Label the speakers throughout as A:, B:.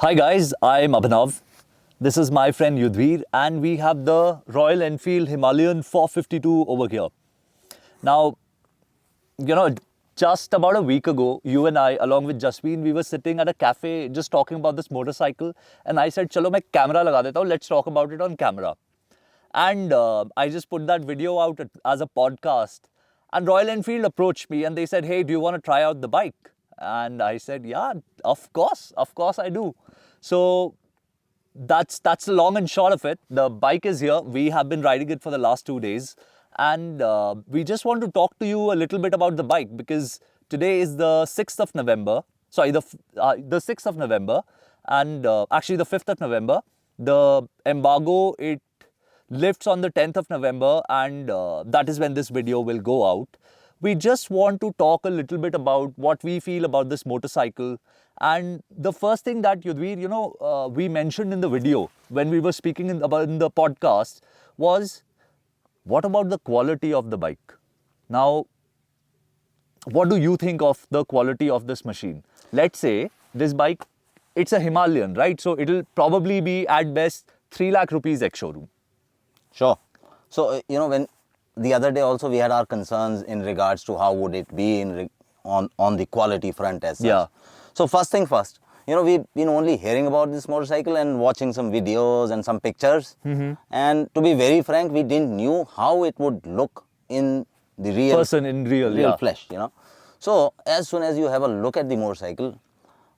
A: Hi guys, I'm Abhinav. This is my friend Yudhvir and we have the Royal Enfield Himalayan 452 over here. Now, you know, just about a week ago, you and I, along with Jasween, we were sitting at a cafe just talking about this motorcycle and I said, chalo main camera laga deta hu, let's talk about it on camera. And I just put that video out as a podcast and Royal Enfield approached me and they said, hey, do you want to try out the bike? And I said, yeah, of course I do. So that's the long and short of it. The bike is here. We have been riding it for the last 2 days. And we just want to talk to you a little bit about the bike because today is the 6th of November. Sorry, the 6th of November and actually the 5th of November. The embargo, it lifts on the 10th of November and that is when this video will go out. We just want to talk a little bit about what we feel about this motorcycle. And the first thing that Yudhvir, we mentioned in the video when we were speaking in the podcast was, what about the quality of the bike? Now, what do you think of the quality of this machine? Let's say this bike, it's a Himalayan, right? So it'll probably be at best 3 lakh rupees ex-showroom.
B: Sure. So, when the other day also we had our concerns in regards to how would it be on the quality front as such.
A: Yeah.
B: So first thing first, we've been only hearing about this motorcycle and watching some videos and some pictures. And to be very frank, we didn't knew how it would look in the real
A: Person in real
B: flesh, So as soon as you have a look at the motorcycle,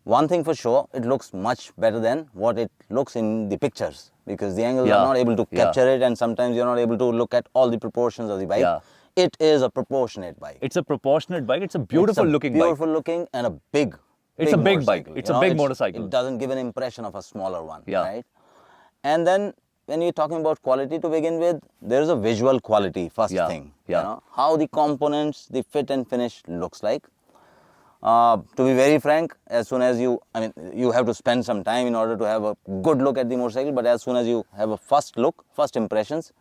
B: one thing for sure, it looks much better than what it looks in the pictures because the angles are not able to capture it and sometimes you're not able to look at all the proportions of the bike.
A: Yeah.
B: It is a proportionate bike.
A: It's a proportionate bike. It's a beautiful looking bike.
B: Beautiful looking and a big
A: It's a big bike.
B: motorcycle,
A: It's a big motorcycle.
B: It doesn't give an impression of a smaller one,
A: Yeah.
B: right? And then when you're talking about quality to begin with, there's a visual quality first thing.
A: Yeah.
B: How the components, the fit and finish looks like. To be very frank, as soon as you have to spend some time in order to have a good look at the motorcycle, but as soon as you have a first look, first impressions,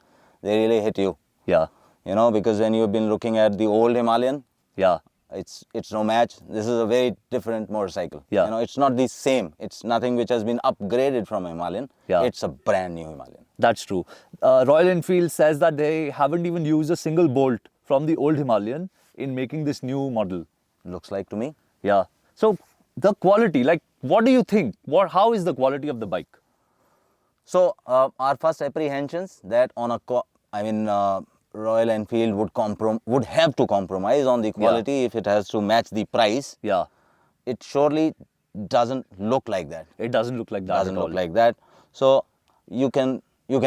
B: they really hit you.
A: Yeah.
B: Because when you've been looking at the old Himalayan,
A: Yeah.
B: it's no match. This is a very different motorcycle.
A: Yeah.
B: It's not the same. It's nothing which has been upgraded from Himalayan.
A: Yeah.
B: It's a brand new Himalayan.
A: That's true. Royal Enfield says that they haven't even used a single bolt from the old Himalayan in making this new model.
B: Looks like to me.
A: Yeah. So the quality, like, what do you think? How is the quality of the bike?
B: So our first apprehensions that on Royal Enfield would have to compromise on the quality if it has to match the price.
A: Yeah.
B: It surely doesn't look like that.
A: It doesn't look like that
B: Doesn't
A: at all.
B: look like that. So you can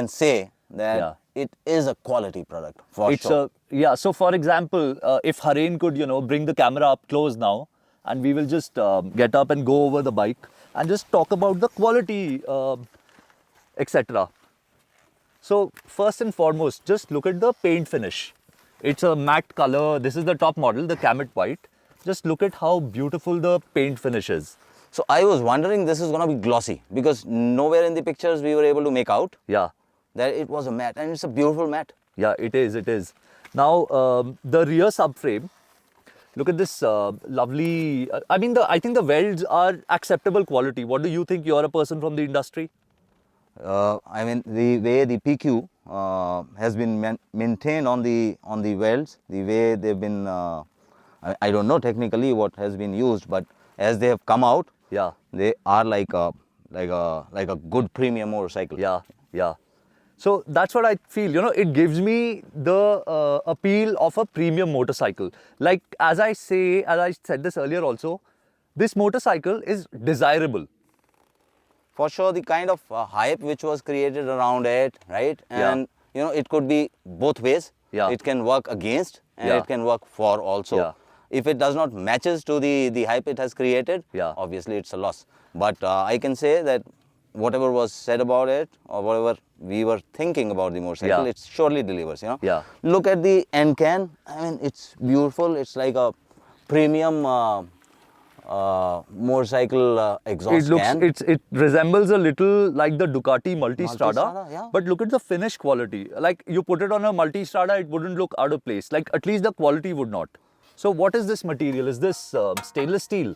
B: say that it is a quality product for sure.
A: So for example, if Haren could, bring the camera up close now, and we will just get up and go over the bike and just talk about the quality, etc. So first and foremost, just look at the paint finish. It's a matte color. This is the top model, the Cammet White. Just look at how beautiful the paint finish is.
B: So I was wondering this is going to be glossy because nowhere in the pictures we were able to make out
A: Yeah.
B: that it was a matte, and it's a beautiful matte.
A: Yeah, it is. Now, the rear subframe, look at this lovely, I think the welds are acceptable quality. What do you think? You're a person from the industry.
B: The way the PQ has been maintained on the welds, the way they've been, I don't know technically what has been used, but as they have come out,
A: Yeah.
B: they are like a good premium motorcycle.
A: Yeah. So that's what I feel, it gives me the appeal of a premium motorcycle. Like, as I said this earlier also, this motorcycle is desirable.
B: For sure, the kind of hype which was created around it, right? And it could be both ways.
A: Yeah.
B: It can work against and
A: Yeah.
B: it can work for also.
A: Yeah.
B: If it does not matches to the hype it has created, obviously it's a loss. But I can say that whatever was said about it or whatever we were thinking about the motorcycle, it surely delivers.
A: Yeah.
B: Look at the end can. It's beautiful. It's like a premium motorcycle exhaust can.
A: It resembles a little like the Ducati Multistrada,
B: Multistrada, yeah.
A: but look at the finish quality. Like, you put it on a Multistrada, it wouldn't look out of place. Like, at least the quality would not. So what is this material? Is this stainless steel?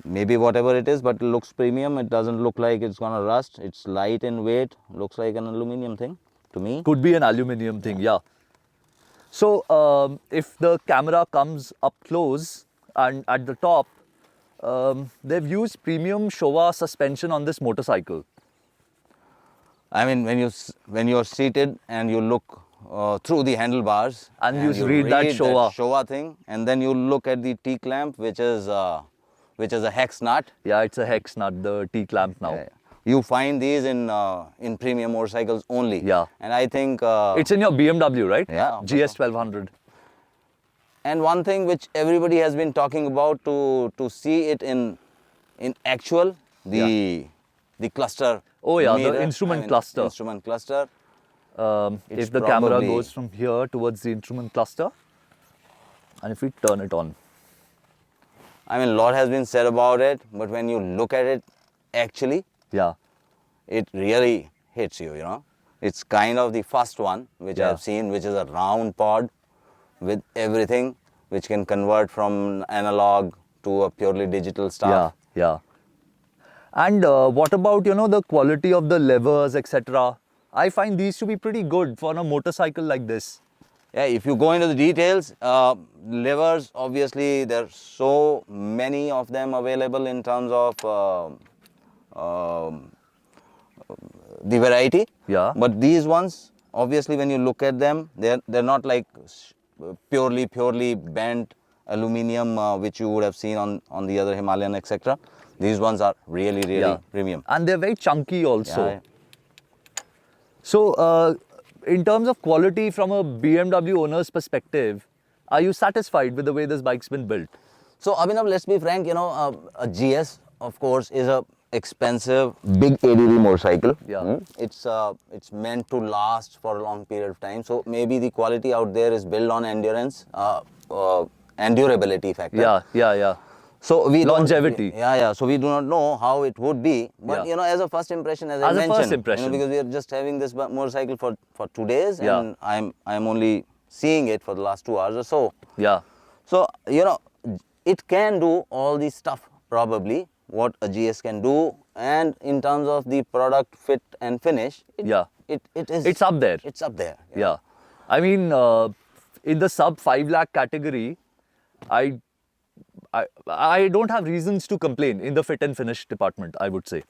B: maybe whatever it is, but it looks premium. It doesn't look like it's gonna rust. It's light in weight. Looks like an aluminum thing to me.
A: Could be an aluminum thing, yeah. So if the camera comes up close and at the top, they've used premium Showa suspension on this motorcycle.
B: I mean, when you're seated and you look through the handlebars
A: And you read that Showa
B: thing, and then you look at the T clamp, which is a hex nut.
A: Yeah, it's a hex nut, the T clamp now.
B: Yeah. You find these in premium motorcycles only.
A: Yeah.
B: And I think
A: It's in your BMW, right?
B: Yeah, of
A: GS 1200.
B: and one thing which everybody has been talking about to see it in actual, the cluster.
A: Oh yeah,
B: meter,
A: the instrument cluster.
B: Instrument cluster. It's
A: If the camera
B: probably-
A: goes from here towards the instrument cluster, and if we turn it on.
B: I mean, a lot has been said about it, but when you look at it actually,
A: Yeah.
B: it really hits you, you know. It's kind of the first one which
A: Yeah.
B: I've seen, which is a round pod with everything, which can convert from analog to a purely digital stuff.
A: Yeah, yeah. And what about, you know, the quality of the levers, etc.? I find these to be pretty good for a motorcycle like this.
B: Yeah, if you go into the details, levers, obviously there are so many of them available in terms of the variety.
A: Yeah.
B: But these ones, obviously, when you look at them, they're not like purely bent aluminium, which you would have seen on the other Himalayan, etc. These ones are really
A: Yeah.
B: premium.
A: And they're very chunky also.
B: Yeah.
A: So, in terms of quality from a BMW owner's perspective, are you satisfied with the way this bike's been built?
B: So, Abhinav, let's be frank, you know, a GS, of course, is a expensive, big ADV motorcycle.
A: Yeah.
B: It's meant to last for a long period of time. So, maybe the quality out there is built on endurance and durability factor.
A: Yeah.
B: So we don't-
A: Longevity.
B: Yeah. So we do not know how it would be, but
A: Yeah.
B: you know, as a first impression, as I
A: As a
B: mentioned,
A: first impression.
B: you know, because we are just having this motorcycle for 2 days,
A: Yeah.
B: and I'm only seeing it for the last 2 hours or so.
A: Yeah.
B: So you know, it can do all the stuff probably what a GS can do, and in terms of the product fit and finish, it is.
A: It's up there.
B: It's up there.
A: Yeah. I mean, in the sub 5 lakh category, I don't have reasons to complain in the fit and finish department, I would say.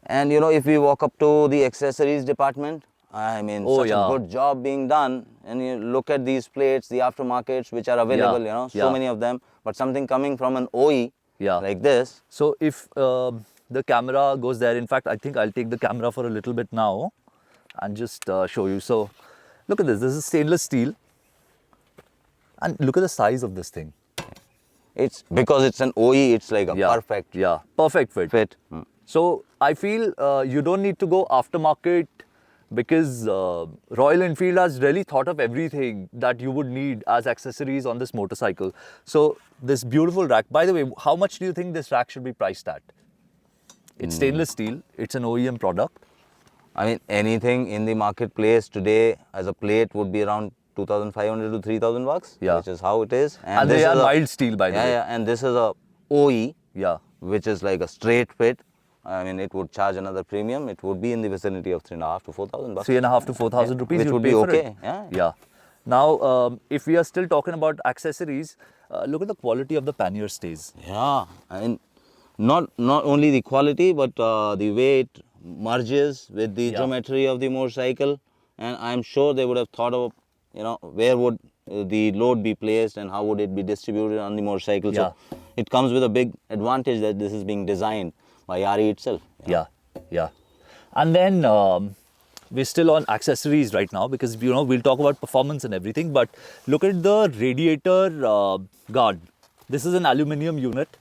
B: And you know, if we walk up to the accessories department, I mean, such a good job being done. And you look at these plates, the aftermarkets which are available, you know, so many of them. But something coming from an OE like this.
A: So if the camera goes there, in fact, I think I'll take the camera for a little bit now and just show you. So look at this. This is stainless steel. And look at the size of this thing.
B: It's because it's an OE, it's like a perfect
A: perfect fit.
B: Hmm.
A: So I feel you don't need to go aftermarket, because Royal Enfield has really thought of everything that you would need as accessories on this motorcycle. So this beautiful rack, by the way, how much do you think this rack should be priced at? It's stainless steel, it's an OEM product.
B: I mean, anything in the marketplace today as a plate would be around 2,500 to 3,000 bucks, which is how it is.
A: And they are mild steel, by the way.
B: Yeah, and this is a OE, which is like a straight fit. I mean, it would charge another premium. It would be in the vicinity of 3,500 to 4,000 bucks.
A: 3,500 to 4,000 rupees,
B: which would be okay. Yeah.
A: Now, if we are still talking about accessories, look at the quality of the pannier stays.
B: Yeah, I mean, not only the quality, but the way it merges with the geometry of the motorcycle. And I'm sure they would have thought of, you know, where would the load be placed and how would it be distributed on the motorcycle. So it comes with a big advantage that this is being designed by RE itself.
A: Yeah. And then we're still on accessories right now, because, you know, we'll talk about performance and everything, but look at the radiator guard. This is an aluminium unit.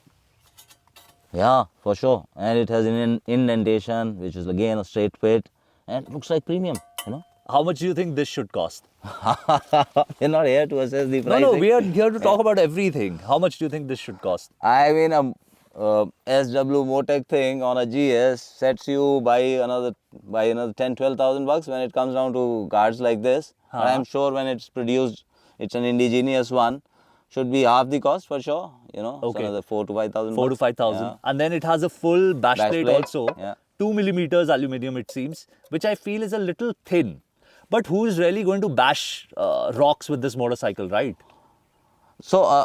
B: Yeah, for sure. And it has an indentation, which is again a straight fit, and it looks like premium, you know.
A: How much do you think this should cost?
B: We're not here to assess the pricing.
A: No, we are here to talk about everything. How much do you think this should cost?
B: I mean, SW Motec thing on a GS sets you by another 10-12,000 bucks when it comes down to guards like this. But I'm sure when it's produced, it's an indigenous one. should be half the cost for sure. You know, so
A: Okay.
B: another 4 to 5,000.
A: 4 to 5,000.
B: Yeah.
A: And then it has a full bash
B: Bash
A: plate
B: plate,
A: also.
B: yeah.
A: 2 millimeters aluminium it seems, which I feel is a little thin. But who is really going to bash rocks with this motorcycle, right?
B: So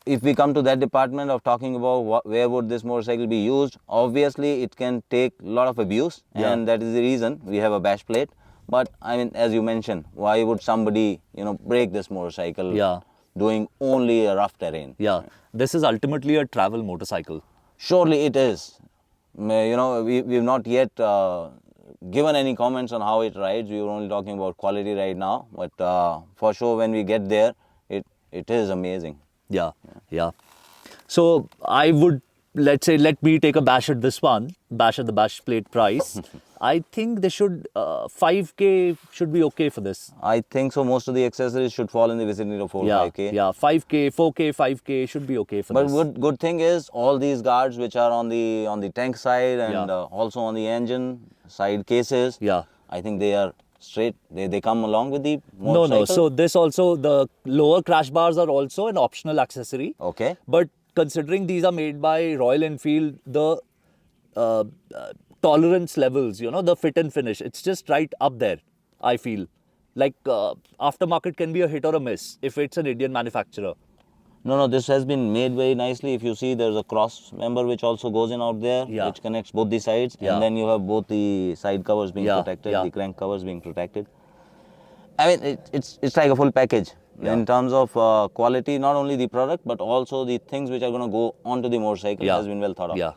B: if we come to that department of talking about where would this motorcycle be used, obviously it can take a lot of abuse,
A: Yeah.
B: and that is the reason we have a bash plate. But I mean, as you mentioned, why would somebody break this motorcycle?
A: Yeah.
B: Doing only a rough terrain.
A: Yeah. This is ultimately a travel motorcycle.
B: Surely it is. We've not yet given any comments on how it rides. We were only talking about quality right now, but for sure when we get there, it is amazing.
A: Yeah. Yeah. So I would, let's say, let me take a bash at this one, bash at the bash plate price. I think they should, 5K should be okay for this.
B: I think so. Most of the accessories should fall in the vicinity of 4
A: Yeah,
B: 5K.
A: yeah, 5K, 4K, 5K should be okay for
B: But
A: this.
B: good thing is all these guards which are on the tank side and
A: Yeah.
B: also on the engine side cases.
A: Yeah.
B: I think they are straight. They come along with the
A: No,
B: motorcycle.
A: no. So this also, the lower crash bars are also an optional accessory.
B: Okay.
A: But considering these are made by Royal Enfield, the tolerance levels, the fit and finish, it's just right up there, I feel. Like aftermarket can be a hit or a miss if it's an Indian manufacturer.
B: No, this has been made very nicely. If you see, there's a cross member which also goes in out there,
A: Yeah.
B: which connects both the sides,
A: Yeah.
B: and then you have both the side covers being
A: Yeah,
B: protected,
A: yeah.
B: the crank covers being protected. I mean, it's like a full package in terms of quality. Not only the product, but also the things which are going to go onto the motorcycle has been well thought of.
A: Yeah.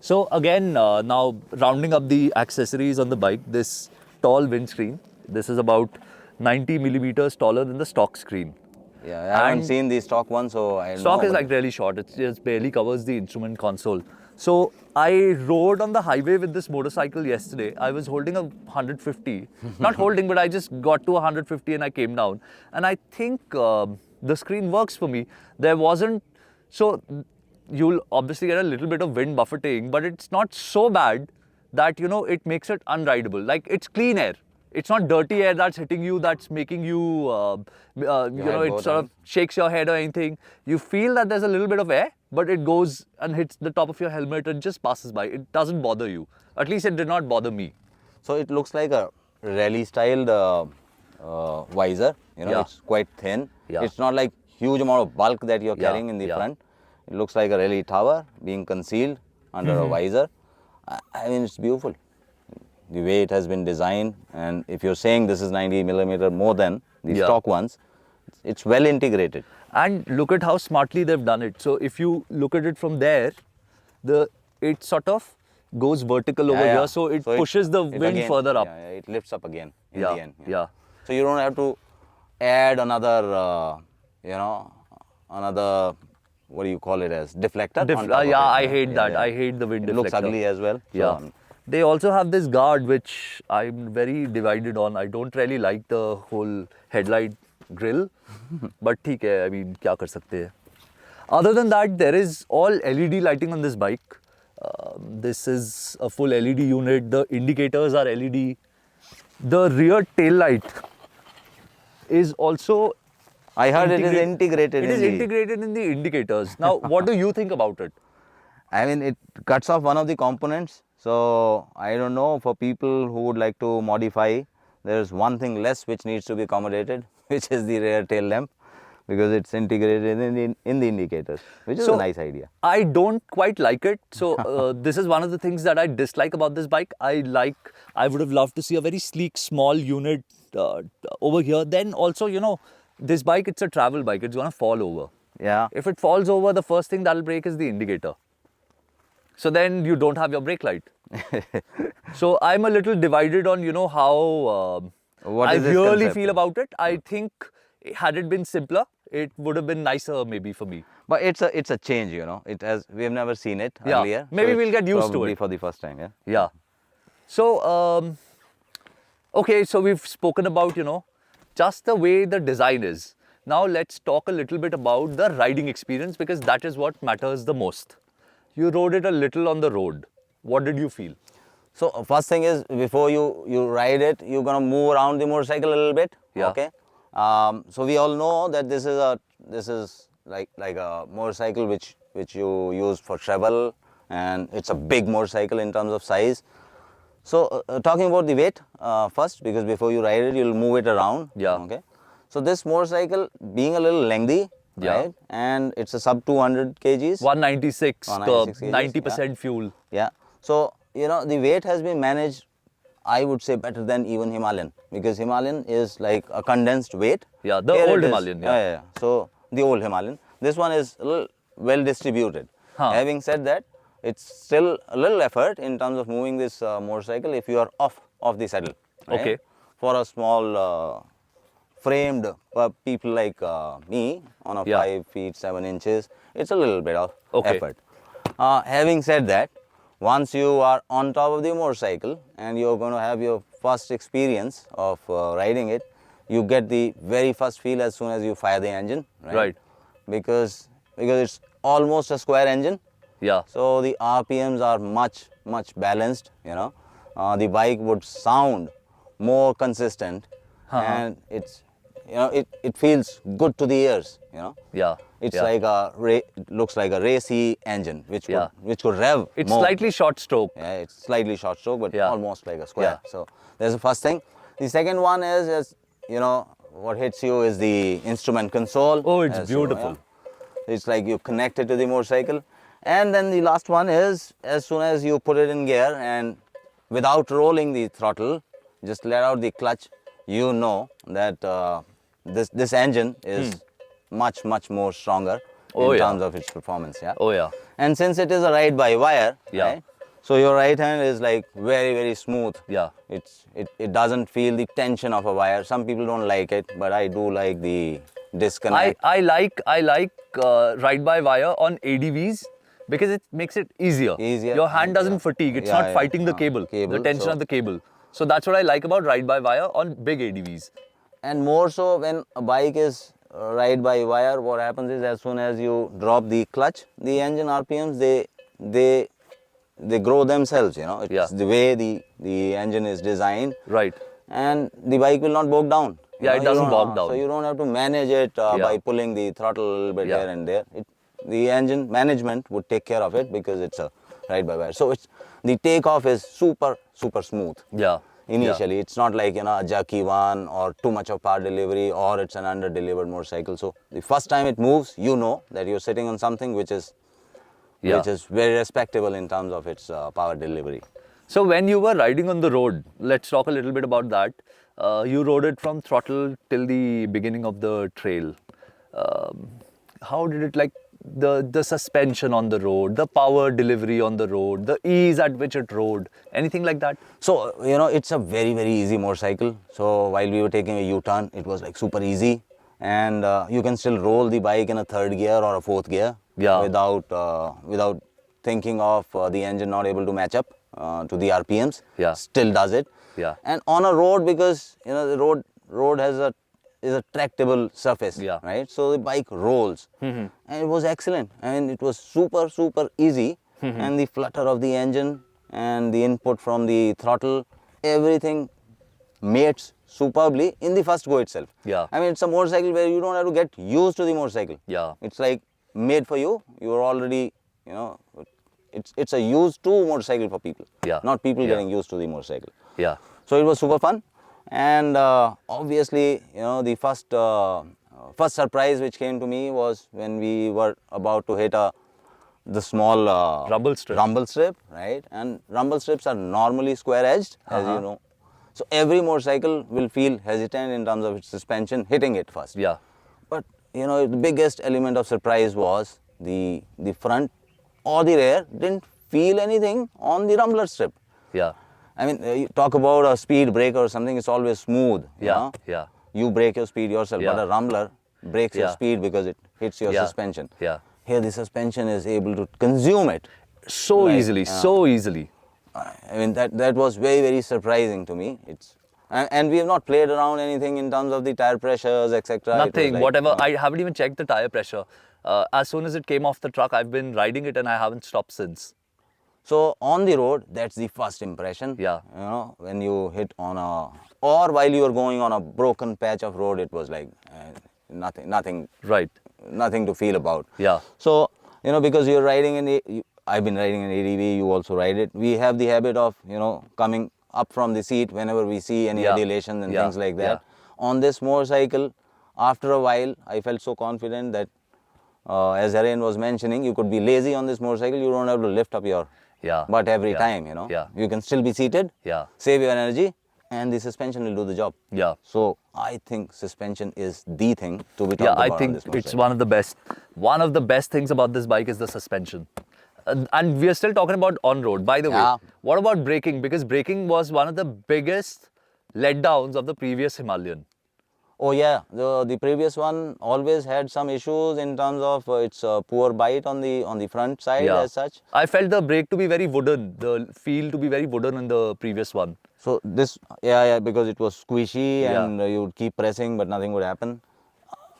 A: So again, now rounding up the accessories on the bike, this tall windscreen, this is about 90 millimeters taller than the stock screen.
B: Yeah, I haven't
A: And
B: seen the stock one, so I don't
A: Stock
B: know.
A: is
B: but-
A: like really short. It just barely covers the instrument console. So I rode on the highway with this motorcycle yesterday. I was holding a 150. Not holding, but I just got to 150 and I came down. And I think the screen works for me. There wasn't... So you'll obviously get a little bit of wind buffeting, but it's not so bad that, it makes it unrideable. Like, it's clean air. It's not dirty air that's hitting you, that's making you,
B: head
A: it
B: go
A: sort
B: down.
A: of shakes your head or anything. You feel that there's a little bit of air, but it goes and hits the top of your helmet and just passes by. It doesn't bother you. At least it did not bother me.
B: So it looks like a rally styled visor.
A: Yeah.
B: It's quite thin.
A: Yeah.
B: It's not like huge amount of bulk that you're
A: Yeah,
B: carrying in the
A: yeah.
B: front. It looks like a rally tower being concealed under
A: Mm-hmm.
B: a visor. I mean, it's beautiful. The way it has been designed, and if you're saying this is 90 millimeter more than the
A: Yeah.
B: stock ones, it's well integrated.
A: And look at how smartly they've done it. So if you look at it from there, it sort of goes vertical over here, so it pushes the wind
B: again,
A: further up.
B: Yeah, it lifts up again in
A: Yeah,
B: the end.
A: yeah.
B: So you don't have to add another, another, what do you call it as, deflector? on top of
A: Yeah,
B: it,
A: I hate that. I hate the wind
B: It
A: deflector.
B: looks ugly as well.
A: Yeah.
B: So,
A: They also have this guard which I'm very divided on. I don't really like the whole headlight grill. But theek hai, I mean, kya kar sakte hai. Other than that, there is all LED lighting on this bike. This is a full LED unit. The indicators are LED. The rear tail light is also
B: I heard it is integrated
A: It
B: in
A: is
B: the,
A: integrated in the indicators. Now, what do you think about it?
B: I mean, it cuts off one of the components. So I don't know, for people who would like to modify, there's one thing less which needs to be accommodated, which is the rear tail lamp, because it's integrated in the indicators, which is a nice idea.
A: I don't quite like it. So this is one of the things that I dislike about this bike. I would have loved to see a very sleek, small unit over here. Then also, this bike, it's a travel bike. It's going to fall over.
B: Yeah.
A: If it falls over, the first thing that'll break is the indicator. So then you don't have your brake light. So I'm a little divided on, how
B: What
A: I
B: is this
A: really
B: concept?
A: feel about it. I think had it been simpler, it would have been nicer maybe for me.
B: But it's a change, we have never seen it
A: Yeah.
B: earlier.
A: Maybe
B: so
A: we'll
B: it's
A: get used to
B: probably
A: it.
B: for the first time, yeah.
A: Yeah. So, okay, so we've spoken about, just the way the design is. Now let's talk a little bit about the riding experience, because that is what matters the most. You rode it a little on the road. What did you feel?
B: So first thing is, before you ride it, you're gonna move around the motorcycle a little bit.
A: Yeah.
B: Okay. So we all know that this is like a motorcycle which you use for travel, and it's a big motorcycle in terms of size. So talking about the weight first, because before you ride it, you'll move it around.
A: Yeah.
B: Okay. So this motorcycle being a little lengthy,
A: Yeah.
B: right? And it's a sub 200 kgs.
A: 196
B: 196 kgs,
A: 90% fuel.
B: Yeah. So, the weight has been managed, I would say, better than even Himalayan, because Himalayan is like a condensed weight.
A: Yeah, the
B: Here
A: old
B: it is-
A: Himalayan, yeah.
B: So, the old Himalayan. This one is a little well distributed.
A: Huh.
B: Having said that, it's still a little effort in terms of moving this motorcycle if you are off the saddle. Right?
A: Okay.
B: For a small framed people like me on a
A: Yeah.
B: 5 feet 7 inches, it's a little bit of
A: Okay.
B: effort. Having said that, once you are on top of the motorcycle and you're going to have your first experience of riding it, you get the very first feel as soon as you fire the engine, right?
A: Right.
B: Because it's almost a square engine.
A: Yeah.
B: So the RPMs are much balanced. The bike would sound more consistent, and it's it feels good to the ears.
A: Yeah.
B: It's
A: yeah.
B: like it looks like a racy engine which
A: Yeah.
B: could rev
A: It's
B: more.
A: slightly short stroke.
B: Yeah, it's slightly short stroke, but
A: Yeah.
B: almost like a square.
A: Yeah.
B: So there's the first thing. The second one is what hits you is the instrument console.
A: Oh, it's
B: As you-
A: beautiful.
B: It's like you connect it to the motorcycle. And then the last one is, as soon as you put it in gear and without rolling the throttle, just let out the clutch, you know that this engine is much more stronger
A: Oh,
B: in
A: yeah.
B: terms of its performance. Yeah.
A: Oh, yeah.
B: And since it is a ride by wire,
A: Yeah.
B: right? So your right hand is like very smooth.
A: Yeah.
B: It doesn't feel the tension of a wire. Some people don't like it, but I do like the disconnect.
A: I like ride by wire on ADVs because it makes it easier.
B: Easier,
A: Your hand doesn't
B: yeah.
A: fatigue. It's
B: Yeah,
A: not
B: yeah,
A: fighting the
B: yeah.
A: cable,
B: Cable,
A: the tension
B: so-
A: of the cable. So that's what I like about ride by wire on big ADVs.
B: And more so when a bike is ride by wire, what happens is as soon as you drop the clutch, the engine RPMs they grow themselves. It's
A: Yeah.
B: the way the engine is designed.
A: Right.
B: And the bike will not bog down.
A: Yeah, it
B: You
A: doesn't
B: don't-
A: bog down.
B: So you don't have to manage it
A: Yeah.
B: by pulling the throttle a little bit
A: Yeah.
B: here and there. The engine management would take care of it because it's a ride by wire. So the takeoff is super smooth.
A: Yeah.
B: Initially, it's not like a jerky one or too much of power delivery, or it's an under-delivered motorcycle. So the first time it moves, you know that you're sitting on something which is very respectable in terms of its power delivery.
A: So when you were riding on the road, let's talk a little bit about that. You rode it from throttle till the beginning of the trail. How did it like the suspension on the road, the power delivery on the road, the ease at which it rode, anything like that?
B: So, it's a very easy motorcycle. So while we were taking a U-turn, it was like super easy. And you can still roll the bike in a third gear or a fourth gear.
A: Yeah.
B: Without thinking of the engine not able to match up to the RPMs.
A: Yeah.
B: Still does it.
A: Yeah.
B: And on a road, because the road is a tractable surface.
A: Yeah.
B: Right. So the bike rolls. And it was excellent. I mean, it was super easy. And the flutter of the engine and the input from the throttle, everything mates superbly in the first go itself.
A: Yeah.
B: I mean, it's a motorcycle where you don't have to get used to the motorcycle.
A: Yeah.
B: It's like made for you. You're already, it's a used to motorcycle for people.
A: Yeah.
B: Not people
A: Yeah.
B: getting used to the motorcycle.
A: Yeah.
B: So it was super fun. And obviously, the first surprise which came to me was when we were about to hit the small
A: Rumble strip.
B: rumble strip, right? And rumble strips are normally square edged, as you know. So every motorcycle will feel hesitant in terms of its suspension hitting it first.
A: Yeah.
B: But the biggest element of surprise was the front or the rear didn't feel anything on the rumbler strip.
A: Yeah.
B: I mean, you talk about a speed brake or something, it's always smooth. you
A: Yeah.
B: know.
A: Yeah.
B: You brake your speed yourself,
A: Yeah.
B: but a rumbler breaks your
A: Yeah.
B: speed because it hits your
A: Yeah.
B: suspension.
A: Yeah.
B: Here, the suspension is able to consume it.
A: So
B: Like,
A: easily, so easily.
B: I mean, that was very surprising to me. And we have not played around anything in terms of the tire pressures, etc. It was
A: Nothing,
B: like,
A: whatever. I haven't even checked the tire pressure. As soon as it came off the truck, I've been riding it and I haven't stopped since.
B: So on the road, that's the first impression.
A: Yeah.
B: When you hit on or while you are going on a broken patch of road, it was like nothing
A: Right.
B: to feel about.
A: Yeah.
B: So, you know, because you're riding I've been riding an ADV, you also ride it. We have the habit of, you know, coming up from the seat whenever we see any
A: Yeah.
B: adulations and
A: Yeah.
B: things like that.
A: Yeah.
B: On this motorcycle, after a while, I felt so confident that, as Haren was mentioning, you could be lazy on this motorcycle. You don't have to lift up your
A: Yeah.
B: butt every
A: Yeah.
B: time, you know.
A: Yeah.
B: You can still be seated,
A: Yeah.
B: save your energy, and the suspension will do the job.
A: Yeah.
B: So I think suspension is the thing to be talked
A: Yeah,
B: about
A: I
B: on
A: think
B: this
A: it's
B: motorcycle.
A: one of the best things about this bike is the suspension. And we are still talking about on-road. By the
B: Yeah.
A: way, what about braking? Because braking was one of the biggest letdowns of the previous Himalayan.
B: Oh yeah, the previous one always had some issues in terms of its poor bite on the front side
A: Yeah.
B: as such.
A: I felt the brake to be very wooden, the feel to be very wooden in the previous one.
B: So this, yeah, because it was squishy
A: Yeah.
B: and you would keep pressing but nothing would happen.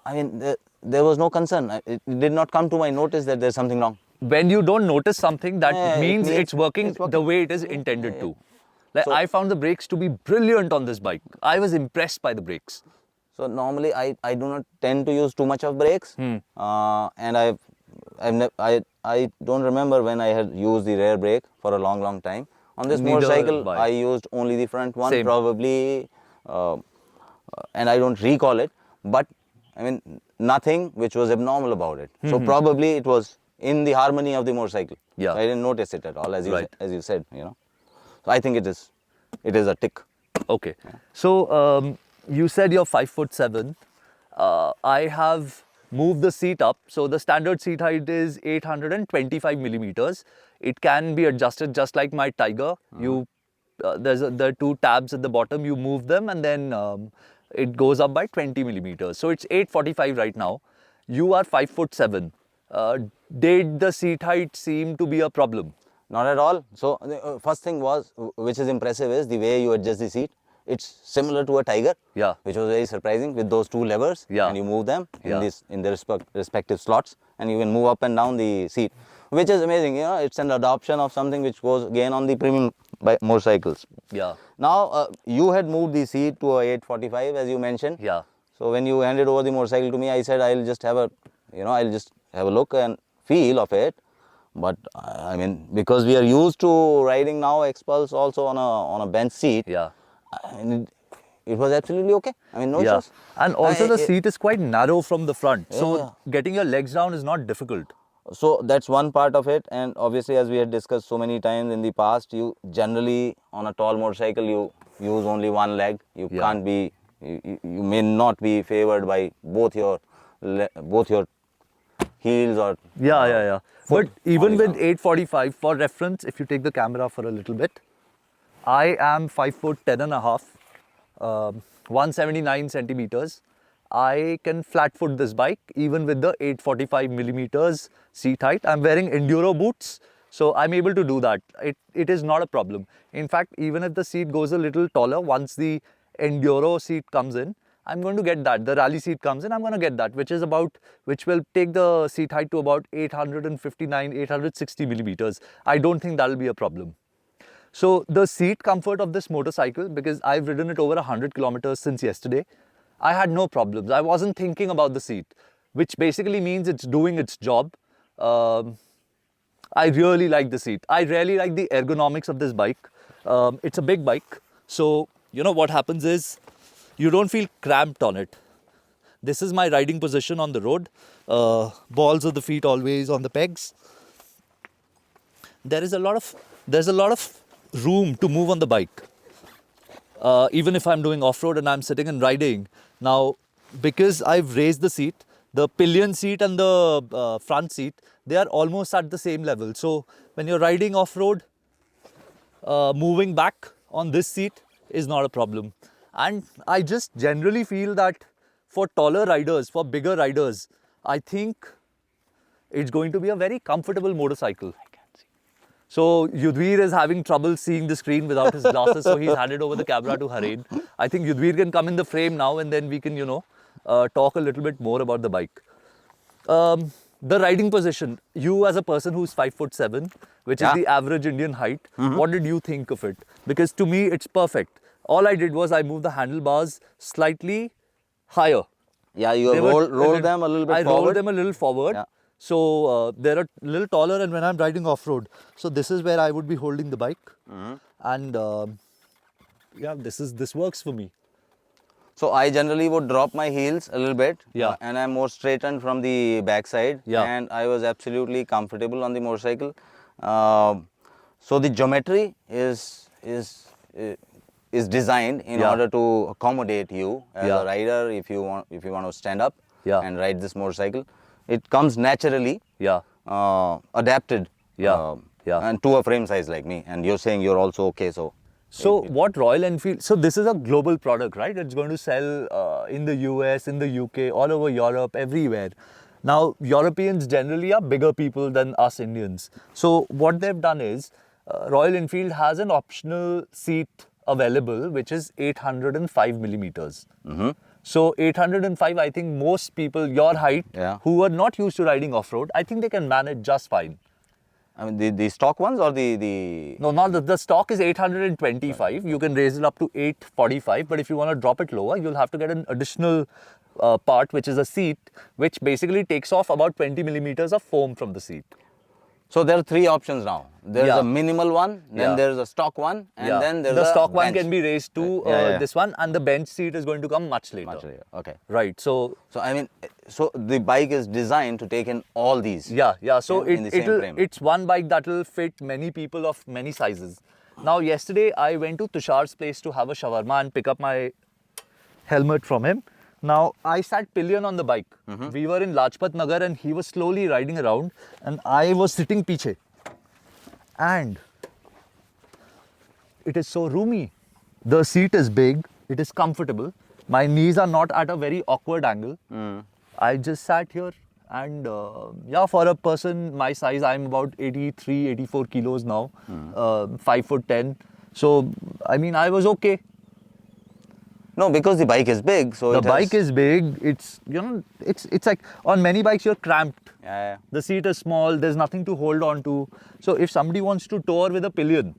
B: I mean, there was no concern. It did not come to my notice that there's something wrong.
A: When you don't notice something, that
B: Yeah, it
A: means
B: means
A: it's working
B: it's working.
A: the way it is
B: Yeah,
A: intended
B: yeah,
A: to.
B: yeah.
A: Like
B: So-
A: I found the brakes to be brilliant on this bike. I was impressed by the brakes.
B: So normally I do not tend to use too much of brakes, and I don't remember when I had used the rear brake for a long time. On this
A: Neither
B: motorcycle,
A: have I.
B: I used only the front one,
A: Same.
B: probably, and I don't recall it. But I mean, nothing which was abnormal about it. So probably it was in the harmony of the motorcycle.
A: Yeah.
B: So I didn't notice it at all, as
A: Right.
B: you said, you know. So I think it is a tick.
A: Okay. So you said you're 5'7". I have moved the seat up. So the standard seat height is 825 millimeters. It can be adjusted just like my Tiger. You there are two tabs at the bottom. You move them and then it goes up by 20 millimeters. So it's 845 right now. You are 5'7". Did the seat height seem to be a problem?
B: Not at all. So the first thing was, which is impressive, is the way you adjust the seat. It's similar to a Tiger,
A: Yeah.
B: which was very surprising, with those two levers,
A: Yeah.
B: and you move them
A: Yeah.
B: in their respective slots, and you can move up and down the seat, which is amazing. You know, it's an adoption of something which goes again on the premium motorcycles.
A: Yeah.
B: Now you had moved the seat to a 845, as you mentioned.
A: Yeah.
B: So when you handed over the motorcycle to me, I said I'll just have a look and feel of it. But I mean, because we are used to riding now X-Pulse also on a bench seat,
A: Yeah.
B: and it was absolutely okay. I mean, no
A: Yeah.
B: issues.
A: And also the
B: I-
A: seat is quite narrow from the front. So
B: Yeah.
A: getting your legs down is not difficult.
B: So that's one part of it, and obviously, as we had discussed so many times in the past, you generally on a tall motorcycle you use only one leg. You
A: Yeah.
B: can't be, you may not be favored by both your heels or
A: Yeah. But
B: foot
A: even with
B: horizontal.
A: 845, for reference, if you take the camera for a little bit, I am 5'10" and a half, 179 centimeters. I can flat foot this bike even with the 845 millimeters seat height. I'm wearing enduro boots, so I'm able to do that. It is not a problem. In fact, even if the seat goes a little taller, once the enduro seat comes in, I'm going to get that. The rally seat comes in, I'm going to get that, which will take the seat height to about 859, 860 millimeters. I don't think that'll be a problem. So the seat comfort of this motorcycle, because I've ridden it over 100 kilometers since yesterday, I had no problems. I wasn't thinking about the seat, which basically means it's doing its job. I really like the seat. I really like the ergonomics of this bike. It's a big bike. So, you know what happens is, you don't feel cramped on it. This is my riding position on the road. Balls of the feet always on the pegs. There's a lot of room to move on the bike. Even if I'm doing off-road and I'm sitting and riding. Now, because I've raised the seat, the pillion seat and the front seat, they are almost at the same level. So when you're riding off-road, moving back on this seat is not a problem. And I just generally feel that for taller riders, for bigger riders, I think it's going to be a very comfortable motorcycle. So Yudhvir is having trouble seeing the screen without his glasses, so he's handed over the camera to Haren. I think Yudhvir can come in the frame now, and then we can, talk a little bit more about the bike. The riding position, you as a person who's 5'7", which is
B: Yeah.
A: the average Indian height, what did you think of it? Because to me, it's perfect. all I did was I moved the handlebars slightly higher.
B: Yeah, you
A: They were-
B: roll them a little bit
A: I
B: forward.
A: rolled them a little forward.
B: Yeah.
A: So they're a little taller, and when I'm riding off-road, so this is where I would be holding the bike. And yeah, this works for me.
B: So I generally would drop my heels a little bit,
A: Yeah.
B: and I'm more straightened from the backside,
A: Yeah.
B: and I was absolutely comfortable on the motorcycle. So the geometry is designed in
A: Yeah.
B: order to accommodate you as
A: Yeah.
B: a rider if you want to stand up
A: Yeah.
B: and ride this motorcycle. It comes naturally
A: Yeah.
B: adapted,
A: Yeah. Yeah.
B: and to a frame size like me. And you're saying you're also okay, so.
A: So what Royal Enfield, so this is a global product, right? It's going to sell in the US, in the UK, all over Europe, everywhere. Now, Europeans generally are bigger people than us Indians. So what they've done is, Royal Enfield has an optional seat available, which is 805 millimeters. So 805, I think most people, your height,
B: Yeah.
A: who are not used to riding off-road, I think they can manage just fine.
B: I mean, the stock ones or the
A: No, not the stock is 825. You can raise it up to 845, but if you want to drop it lower, you'll have to get an additional part, which is a seat, which basically takes off about 20 millimeters of foam from the seat.
B: So there are three options now. There's
A: Yeah.
B: a minimal one, then
A: Yeah.
B: there's a stock one, and
A: Yeah.
B: then there's
A: the
B: a
A: stock one
B: bench.
A: can be raised to
B: Yeah.
A: this one, and the bench seat is going to come much later.
B: Much later. Okay.
A: Right. So
B: So I mean, so the bike is designed to take in all these.
A: yeah. So
B: in the same frame.
A: it's one bike that will fit many people of many sizes. Now, yesterday I went to Tushar's place to have a shawarma and pick up my helmet from him. Now, I sat pillion on the bike. We were in Lajpat Nagar and he was slowly riding around and I was sitting piche. And it is so roomy. The seat is big, it is comfortable. My knees are not at a very awkward angle. I just sat here and yeah, for a person my size, I'm about 83, 84 kilos now, 5'10". So, I mean, I was okay.
B: No, because the bike is big, so
A: The
B: it
A: bike
B: has,
A: is big. It's, you know, it's like on many bikes you're cramped.
B: Yeah.
A: The seat is small. There's nothing to hold on to. So if somebody wants to tour with a pillion,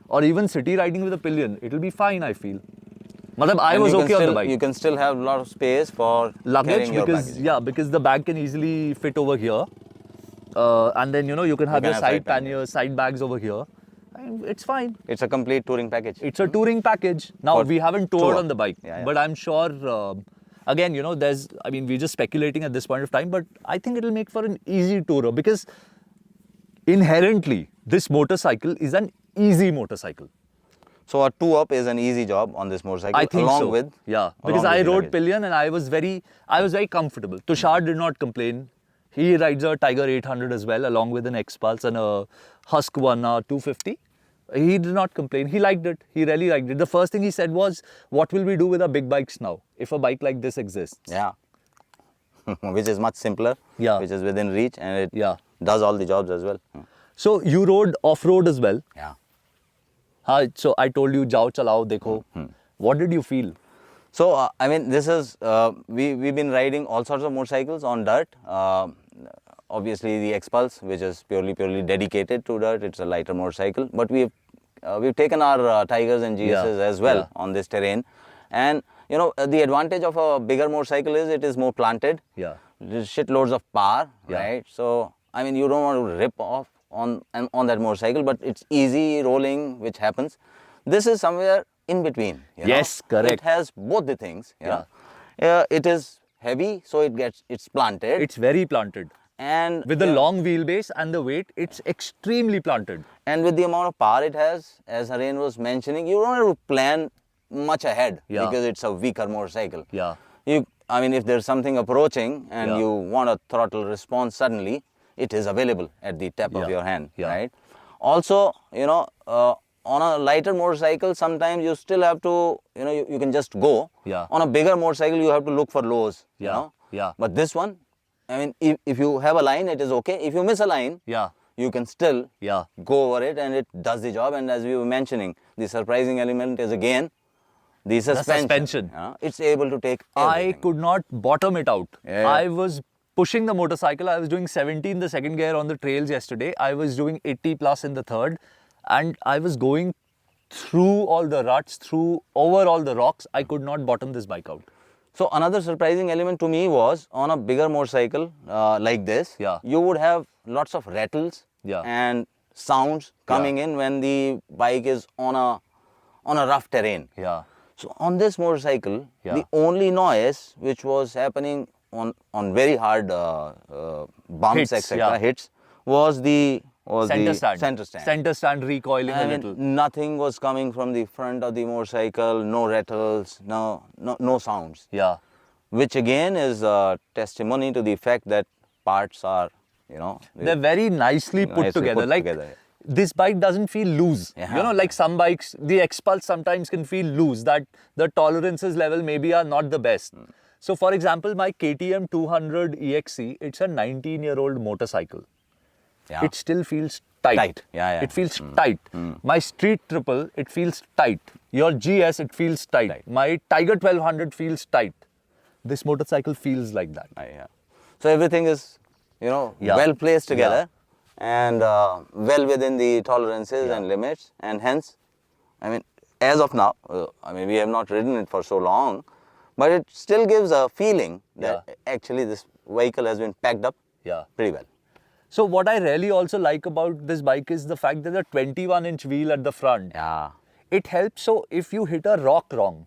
A: or even city riding with a pillion, it'll be fine. I feel. Matlab, I
B: And
A: was
B: you can
A: okay on the
B: still-
A: bike.
B: You can still have a lot of space for
A: Luggage
B: carrying your
A: because
B: baggage.
A: because the bag can easily fit over here, and then you can have
B: can
A: your
B: have
A: side
B: side panniers.
A: panniers, side bags over here. And it's fine.
B: It's a complete touring package.
A: It's a touring package. Now,
B: For
A: we haven't toured
B: tour.
A: on the bike,
B: Yeah.
A: but I'm sure, again, we're just speculating at this point of time, but I think it'll make for an easy tourer because inherently, this motorcycle is an easy motorcycle.
B: So a two-up is an easy job on this motorcycle.
A: I think
B: along
A: so.
B: with
A: Yeah,
B: along
A: because
B: with
A: I
B: the
A: rode
B: luggage.
A: pillion and I was very comfortable. Tushar did not complain. He rides a Tiger 800 as well, along with an X-Pulse and a Husk 250. He did not complain. He liked it. He really liked it. The first thing he said was, "What will we do with our big bikes now if a bike like this exists?"
B: Yeah. Which is much simpler.
A: Yeah.
B: Which is within reach, and it
A: Yeah.
B: does all the jobs as well.
A: So you rode off-road as well.
B: Yeah.
A: So I told you, "Jao chalao, dekho." What did you feel?
B: So I mean, this is we've been riding all sorts of motorcycles on dirt. Obviously, the X-Pulse, which is purely dedicated to dirt. It's a lighter motorcycle, but we've taken our Tigers and GSs as well
A: Yeah.
B: on this terrain. And the advantage of a bigger motorcycle is it is more planted.
A: Yeah.
B: There's shitloads of power,
A: Yeah.
B: right? So I mean, you don't want to rip off on that motorcycle, but it's easy rolling, which happens. This is somewhere in between.
A: Yes, correct.
B: It has both the things.
A: Yeah.
B: It is heavy, so it's planted.
A: It's very planted.
B: And
A: With the long wheelbase and the weight, it's extremely planted.
B: and with the amount of power it has, as Haren was mentioning, you don't have to plan much ahead
A: Yeah.
B: because it's a weaker motorcycle.
A: Yeah.
B: I mean, if there's something approaching and
A: Yeah.
B: you want a throttle response suddenly, it is available at the tap
A: Yeah.
B: of your hand,
A: Yeah.
B: right? Also, on a lighter motorcycle, sometimes you still have to, you can just go.
A: Yeah.
B: On a bigger motorcycle, you have to look for lows. you
A: Yeah.
B: know.
A: Yeah.
B: But this one, I mean, if you have a line, it is okay. If you miss a line,
A: Yeah.
B: you can still
A: Yeah.
B: go over it and it does the job. And as we were mentioning, the surprising element is again the suspension. It's able to take everything.
A: I could not bottom it out.
B: Yeah.
A: I was pushing the motorcycle. I was doing 70 in the second gear on the trails yesterday. I was doing 80 plus in the third. And I was going through all the ruts, over all the rocks, I could not bottom this bike out.
B: So another surprising element to me was on a bigger motorcycle like this,
A: Yeah.
B: you would have lots of rattles
A: Yeah.
B: and sounds coming in when the bike is on a rough terrain.
A: Yeah.
B: So on this motorcycle,
A: Yeah.
B: the only noise which was happening on very hard bumps,
A: Hits,
B: etc.,
A: yeah.
B: hits, was the
A: Center stand.
B: center stand.
A: Center stand recoiling
B: I
A: a
B: mean,
A: little.
B: nothing was coming from the front of the motorcycle, no rattles, no sounds.
A: Yeah.
B: Which again is a testimony to the fact that parts are,
A: They're very nicely put together. Like, this bike doesn't feel loose.
B: Yeah.
A: You know, like some bikes, the X-Pulse sometimes can feel loose, that the tolerances level maybe are not the best. So for example, my KTM 200 EXC, it's a 19-year-old motorcycle.
B: Yeah.
A: It still feels tight.
B: Tight. Yeah.
A: It feels tight. My Street Triple, it feels tight. Your GS, it feels tight. My Tiger 1200 feels tight. This motorcycle feels like that.
B: Yeah. So everything is, well placed together and well within the tolerances and limits, and hence, I mean, as of now, we have not ridden it for so long, but it still gives a feeling that actually this vehicle has been packed up pretty well.
A: So what I really also like about this bike is the fact that the 21-inch wheel at the front,
B: Yeah.
A: it helps. So if you hit a rock wrong,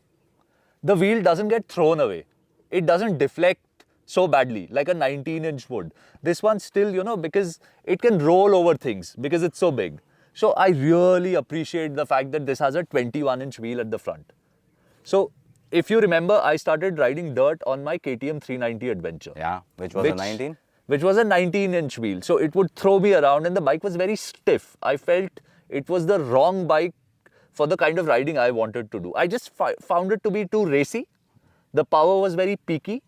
A: the wheel doesn't get thrown away. It doesn't deflect so badly like a 19-inch would. This one still, because it can roll over things because it's so big. So I really appreciate the fact that this has a 21-inch wheel at the front. So if you remember, I started riding dirt on my KTM 390 Adventure.
B: Yeah, which was a 19?
A: Which was a 19-inch wheel. So it would throw me around and the bike was very stiff. I felt it was the wrong bike for the kind of riding I wanted to do. I just found it to be too racy. The power was very peaky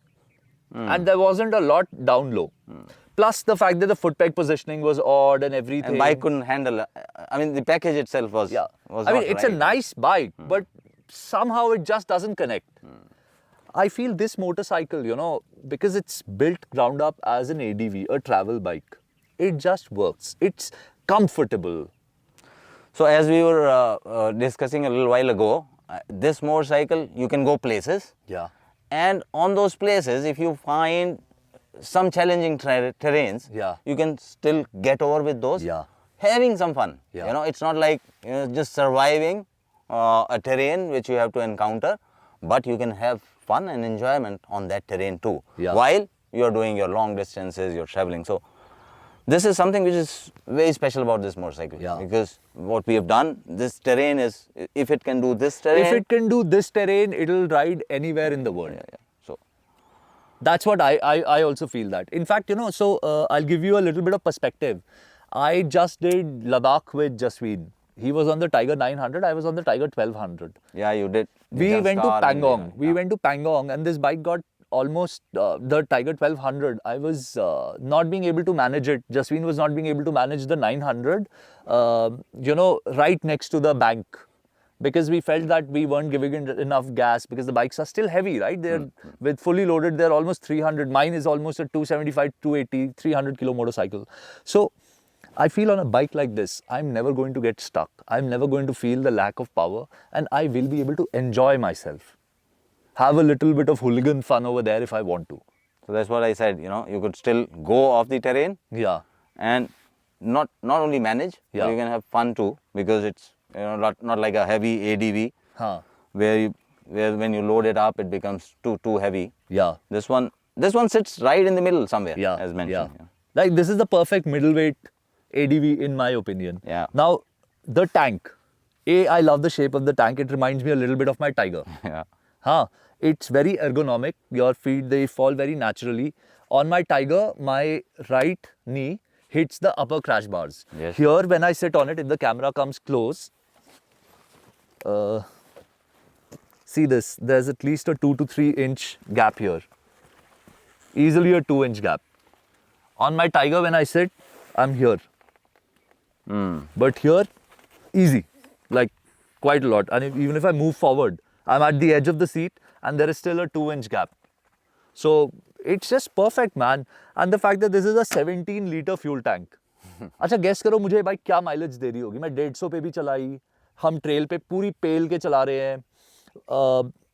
A: and there wasn't a lot down low. Plus the fact that the foot peg positioning was odd and everything.
B: And bike couldn't handle, the package itself was
A: it's a nice bike, but somehow it just doesn't connect. I feel this motorcycle, because it's built ground up as an ADV, a travel bike, it just works. It's comfortable.
B: So as we were discussing a little while ago, this motorcycle, you can go places.
A: Yeah.
B: And on those places, if you find some challenging terrains, you can still get over with those, having some fun. It's not like just surviving a terrain which you have to encounter, but you can have fun and enjoyment on that terrain too, while you are doing your long distances, you're traveling. So this is something which is very special about this motorcycle, because what we have done, this terrain is, if it can do this terrain.
A: If it can do this terrain, it'll ride anywhere in the world.
B: So
A: that's what I also feel that. In fact, so I'll give you a little bit of perspective. I just did Ladakh with Jasween. He was on the Tiger 900, I was on the Tiger 1200.
B: Yeah, you did.
A: We went to Pangong. We went to Pangong and this bike got almost, the Tiger 1200, I was not being able to manage it. Jasween was not being able to manage the 900, right next to the bank. Because we felt that we weren't giving it enough gas because the bikes are still heavy, right? They're with fully loaded, they're almost 300. Mine is almost a 275, 280, 300 kilo motorcycle. So I feel on a bike like this, I'm never going to get stuck. I'm never going to feel the lack of power and I will be able to enjoy myself. Have a little bit of hooligan fun over there if I want to.
B: So that's what I said, you could still go off the terrain.
A: Yeah.
B: And not only manage, but you can have fun too, because it's not like a heavy ADV where when you load it up, it becomes too heavy.
A: Yeah.
B: This one sits right in the middle somewhere, as mentioned.
A: Yeah. Like this is the perfect middleweight ADV in my opinion.
B: Yeah.
A: Now, the tank. I love the shape of the tank. It reminds me a little bit of my Tiger.
B: Yeah.
A: It's very ergonomic. Your feet, they fall very naturally. On my Tiger, my right knee hits the upper crash bars.
B: Yes.
A: Here, when I sit on it, if the camera comes close, see this, there's at least a 2 to 3 inch gap here. Easily a 2-inch gap. On my Tiger, when I sit, I'm here. But here, easy, like quite a lot. And even if I move forward, I'm at the edge of the seat and there is still a 2-inch gap. So it's just perfect, man. And the fact that this is a 17-liter fuel tank. अच्छा guess करो मुझे ये bike क्या mileage दे रही होगी? मैं 150 पे भी चलाई, हम ट्रेल पे पूरी पेल के चला रहे हैं.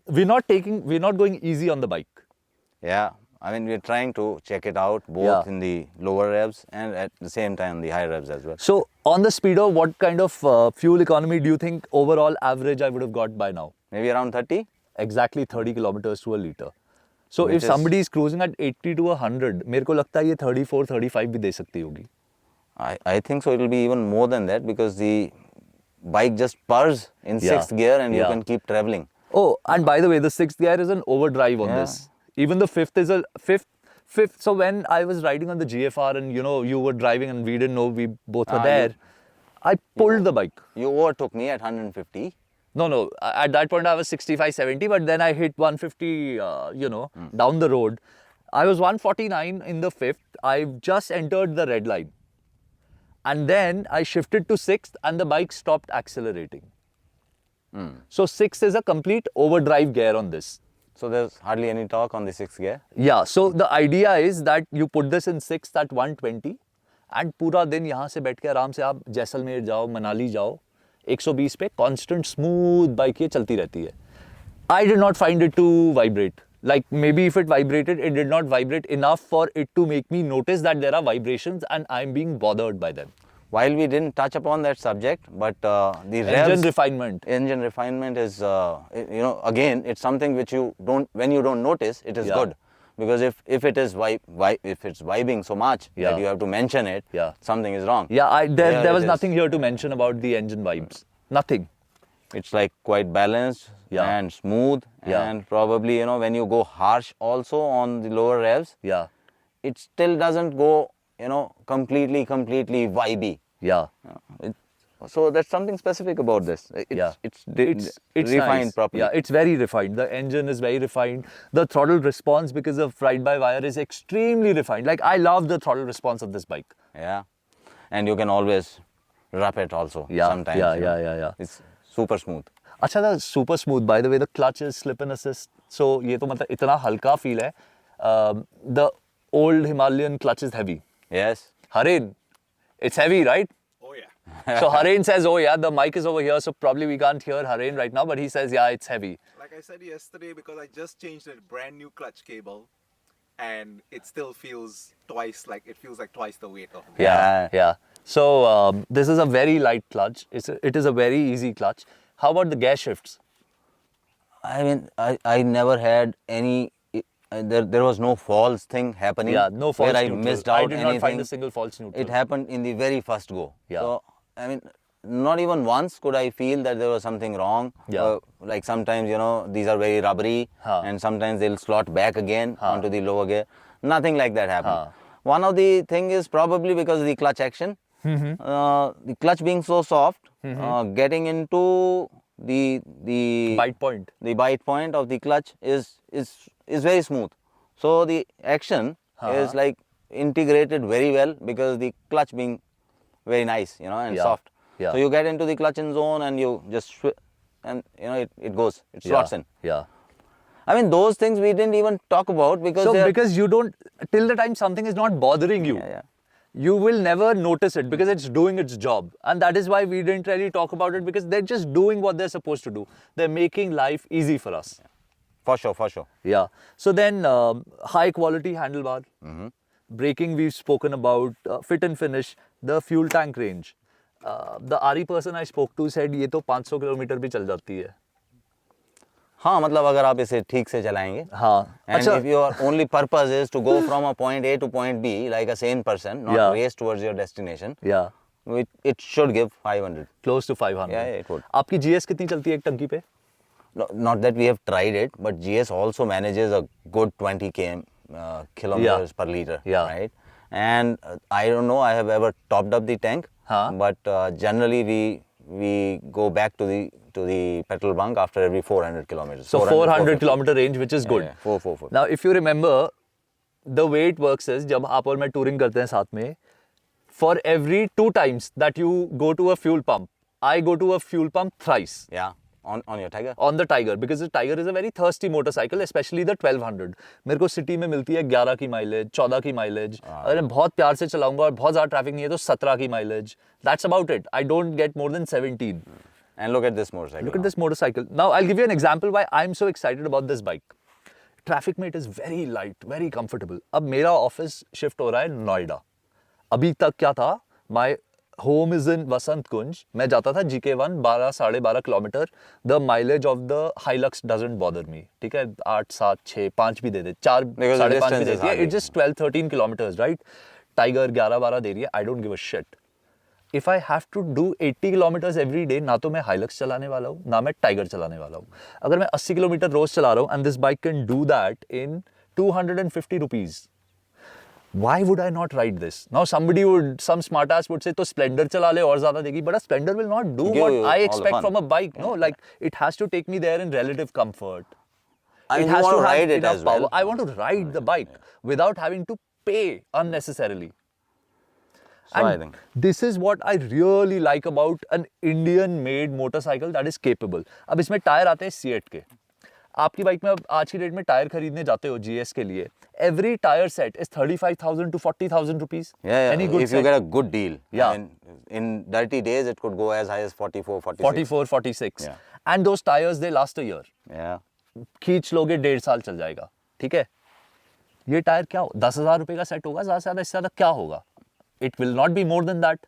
A: We're not going easy on the bike.
B: Yeah, I mean, we're trying to check it out both
A: Yeah.
B: in the lower revs and at the same time the high revs as well.
A: So on the Speedo, what kind of fuel economy do you think overall average I would have got by now?
B: Maybe around 30?
A: Exactly 30 kilometers to a liter. So
B: Which
A: if
B: is-
A: somebody is cruising at 80 to 100, मेरे को लगता है ये 34, 35 भी दे सकती होगी.
B: I think so. It will be even more than that because the bike just purrs in
A: Yeah.
B: 6th gear and you
A: Yeah.
B: can keep traveling.
A: Oh, and by the way, the 6th gear is an overdrive on
B: Yeah.
A: this. Even the 5th is a fifth. So when I was riding on the GFR and you were driving and we didn't know we both were there, I pulled the bike.
B: You overtook me at 150.
A: No. At that point I was 65, 70, but then I hit 150, down the road. I was 149 in the 5th. I just entered the red line. And then I shifted to 6th and the bike stopped accelerating. So 6th is a complete overdrive gear on this.
B: So there's hardly any torque on the 6th gear.
A: Yeah, so the idea is that you put this in 6th at 120 and पूरा दिन यहाँ से बैठ के आराम से आप जैसलमेर जाओ, मनाली जाओ, 120 पे constant smooth bike ये चलती रहती है. I did not find it to vibrate. Like maybe if it vibrated, it did not vibrate enough for it to make me notice that there are vibrations and I'm being bothered by them.
B: While we didn't touch upon that subject, but the
A: Engine
B: revs,
A: refinement.
B: engine refinement is, again, it's something which you don't, when you don't notice, it is
A: Yeah.
B: good. Because if it is if it's vibing so much
A: Yeah.
B: that you have to mention it,
A: Yeah.
B: something is wrong.
A: Yeah,
B: There
A: there was
B: it is.
A: nothing here to mention about the engine vibes. Nothing.
B: It's like quite balanced
A: Yeah.
B: and smooth,
A: Yeah.
B: and probably when you go harsh also on the lower revs,
A: Yeah,
B: it still doesn't go completely vibey.
A: yeah.
B: So that's something specific about this. It's refined
A: nice.
B: properly.
A: Yeah, it's very refined. The engine is very refined. The throttle response because of ride-by-wire is extremely refined. Like I love the throttle response of this bike.
B: Yeah, and you can always wrap it also.
A: Yeah,
B: sometimes.
A: yeah.
B: It's super smooth.
A: अच्छा था super smooth. By the way, the clutch is slip and assist. So ये तो मतलब इतना हल्का feel है. The old Himalayan clutch is heavy.
B: Yes.
A: Harin, it's heavy, right?
C: Oh yeah.
A: So Harin says, oh yeah, the mic is over here, so probably we can't hear Harin right now, but he says, yeah, it's heavy.
C: Like I said yesterday, because I just changed a brand new clutch cable, and it still feels twice the weight of it.
A: Yeah. So this is a very light clutch. It is a very easy clutch. How about the gear shifts?
B: I mean, I never had any. There was no false thing happening.
A: Yeah, no false
B: where I
A: neutral.
B: missed out
A: I did
B: anything.
A: not find a single false neutral.
B: It happened in the very first go.
A: Yeah.
B: So I mean, not even once could I feel that there was something wrong.
A: Yeah.
B: Like sometimes these are very rubbery, and sometimes they'll slot back again onto the lower gear. Nothing like that happened. One of the thing is probably because of the clutch action. The clutch being so soft, getting into the
A: bite point.
B: The bite point of the clutch is very smooth. So the action is like integrated very well because the clutch being very nice, and
A: Yeah.
B: soft.
A: Yeah.
B: So you get into the clutch in zone and you just and it goes, it slots in.
A: Yeah.
B: I mean, those things we didn't even talk about because they're-
A: because you don't, till the time something is not bothering you,
B: Yeah.
A: you will never notice it because it's doing its job. And that is why we didn't really talk about it, because they're just doing what they're supposed to do. They're making life easy for us.
B: For sure.
A: Yeah. So then high quality handlebar, braking we've spoken about, fit and finish, the fuel tank range. The RE person I spoke to said ये तो 500 kilometre भी चल जाती है.
B: हाँ, मतलब अगर आप इसे ठीक से चलाएंगे.
A: हाँ.
B: And if your only purpose is to go from a point A to point B like a sane person, not
A: Yeah.
B: race towards your destination,
A: Yeah.
B: it should give 500.
A: Close to 500.
B: Yeah, it would.
A: आपकी GS कितनी चलती है एक टंकी पे?
B: No, not that we have tried it, but GS also manages a good 20 kilometers per liter,
A: Yeah.
B: right? And I don't know, I have ever topped up the tank, but generally we go back to the petrol bunk after every 400 kilometers.
A: So 400 kilometer range, which is good.
B: Yeah, 444.
A: Now, if you remember, the way it works is, जब आप और मैं touring करते हैं साथ में, for every 2 times that you go to a fuel pump, I go to a fuel pump thrice.
B: Yeah, on your Tiger.
A: On the Tiger, because the Tiger is a very thirsty motorcycle, especially the 1200. मेरे को city में मिलती है 11 की mileage, 14 की mileage. अगर मैं बहुत प्यार से चलाऊंगा और बहुत ज़्यादा ट्रैफिक नहीं है तो 17 की mileage. That's about it. I don't get more than 17.
B: And look at this motorcycle.
A: Look at this motorcycle. Now, I'll give you an example why I'm so excited about this bike. Traffic में it is very light, very comfortable. अब मेरा office shift हो रहा है नोएडा. अभी तक क्या था? My home is in Vasant Kunj. मैं जाता था GK1 12 साढ़े 12 kilometre. The mileage of the Hilux doesn't bother me. ठीक है 8 7 6 5 भी दे दे 4 साढ़े 5 भी देती है. It's just 12-13 kilometers, right? Tiger 11-12 दे रही है. I don't give a shit. If I have to do 80 kilometers every day, ना तो मैं Hilux चलाने वाला हूँ, ना मैं Tiger चलाने वाला हूँ. अगर मैं 80 किलोमीटर रोज चला रहा हूँ, and this bike can do that in 250 rupees. Why would I not ride this? Now some smartass would say, तो Splendor चला ले और ज़्यादा देगी, but a Splendor will not do what I expect from a bike. No, like it has to take me there in relative comfort.
B: I mean,
A: It has
B: you want
A: to
B: to
A: have
B: ride it
A: enough
B: as
A: power.
B: well.
A: I want to ride the bike without having to pay unnecessarily.
B: So I
A: And
B: think
A: this is what I really like about an Indian-made motorcycle that is capable. अब इसमें tyre आते हैं Seat के. आपकी bike में अब आज की डेट में टायर खरीदने जाते हो GS के लिए. Every tire set is 35,000 to 40,000 rupees.
B: yeah,
A: Any good
B: if you
A: set.
B: get a good deal.
A: Yeah.
B: I mean, in dirty days, it could go as high as 44, 46.
A: 44, 46.
B: Yeah.
A: And those tires, they last a year.
B: Yeah.
A: खींच लोगे 1.5 साल चल जाएगा. ठीक है? ये tyre क्या हो 10,000 रुपए का सेट होगा, ज़्यादा से ज़्यादा इससे ज़्यादा क्या होगा? It will not be more than that.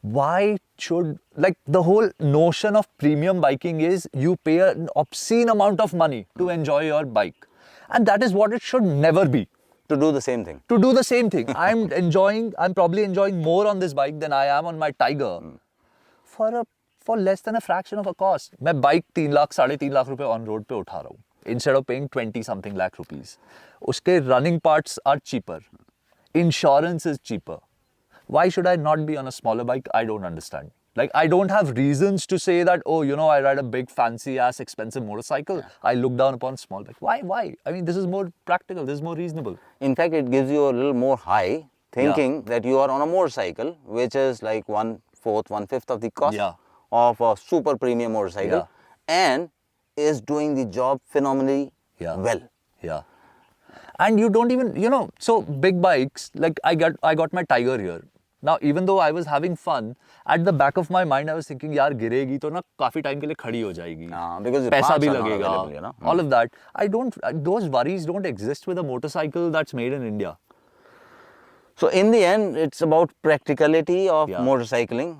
A: Why should, like, the whole notion of premium biking is you pay an obscene amount of money to enjoy your bike. And that is what it should never be.
B: To do the same thing.
A: To do the same thing. I'm probably enjoying more on this bike than I am on my Tiger for less than a fraction of a cost. मैं bike 3 lakh, 3.5 lakh रुपए on road पे उठा रहा हूँ. Instead of paying 20 something lakh rupees. उसके running parts are cheaper. Insurance is cheaper. Why should I not be on a smaller bike? I don't understand. Like, I don't have reasons to say that, oh, you know, I ride a big, fancy ass, expensive motorcycle. Yeah. I look down upon small bike. Why? I mean, this is more practical. This is more reasonable.
B: In fact, it gives you a little more high thinking that you are on a motorcycle, which is like 1/4, 1/5 of the cost of a super premium motorcycle and is doing the job phenomenally well.
A: Yeah. And you don't even, you know, so big bikes, like I got my Tiger here. Now, even though I was having fun, at the back of my mind, I was thinking, यार गिरेगी तो ना काफी time के लिए खड़ी हो जाएगी.
B: Because
A: पैसा भी लगेगा. You know? All of that. Those worries don't exist with a motorcycle that's made in India.
B: So in the end, it's about practicality of motorcycling,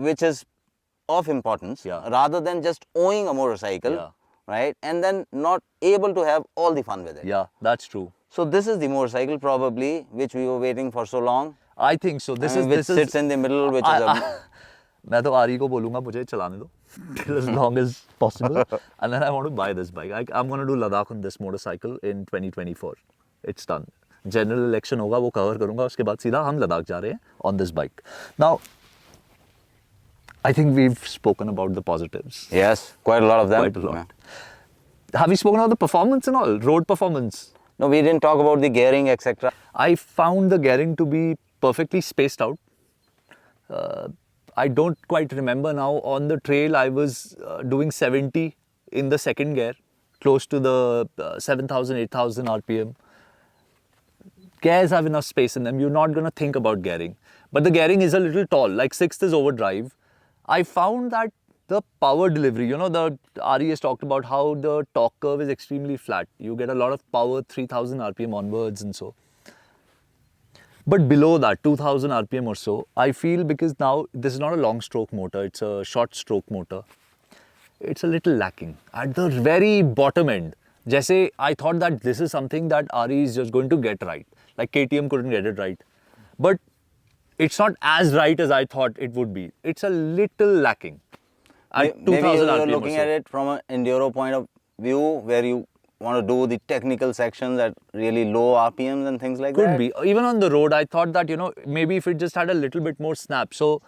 B: which is of importance, rather than just owning a motorcycle, right? And then not able to have all the fun with it.
A: Yeah, that's true.
B: So this is the motorcycle probably which we were waiting for so long.
A: I think so. This
B: sits in the middle, which is a...
A: मैं तो आरी को बोलूँगा मुझे चलाने दो till as long as possible, and then I want to buy this bike. I'm going to do Ladakh on this motorcycle in 2024. It's done. General election होगा वो cover करूँगा उसके बाद सीधा हम लद्दाख जा रहे हैं on this bike. Now, I think we've spoken about the positives.
B: Yes, quite a lot of them.
A: Quite a lot. Have we spoken about the performance and all? Road performance?
B: No, we didn't talk about the gearing, etc.
A: I found the gearing to be perfectly spaced out. I don't quite remember now. On the trail, I was doing 70 in the second gear, close to the 7,000, 8,000 RPM. Gears have enough space in them. You're not going to think about gearing. But the gearing is a little tall, like 6th is overdrive. I found that the power delivery, you know, the RE has talked about how the torque curve is extremely flat. You get a lot of power, 3,000 RPM onwards and so. But below that, 2,000 RPM or so, I feel because now this is not a long stroke motor, it's a short stroke motor. It's a little lacking. At the very bottom end, जैसे I thought that this is something that RE is just going to get right. Like KTM couldn't get it right. But it's not as right as I thought it would be. It's a little lacking. At
B: Maybe
A: 2,000
B: you're
A: RPM
B: looking at it from an enduro point of view where you want to do the technical sections at really low RPMs and things like that.
A: Could be. Even on the road, I thought that, you know, maybe if it just had a little bit more snap. So,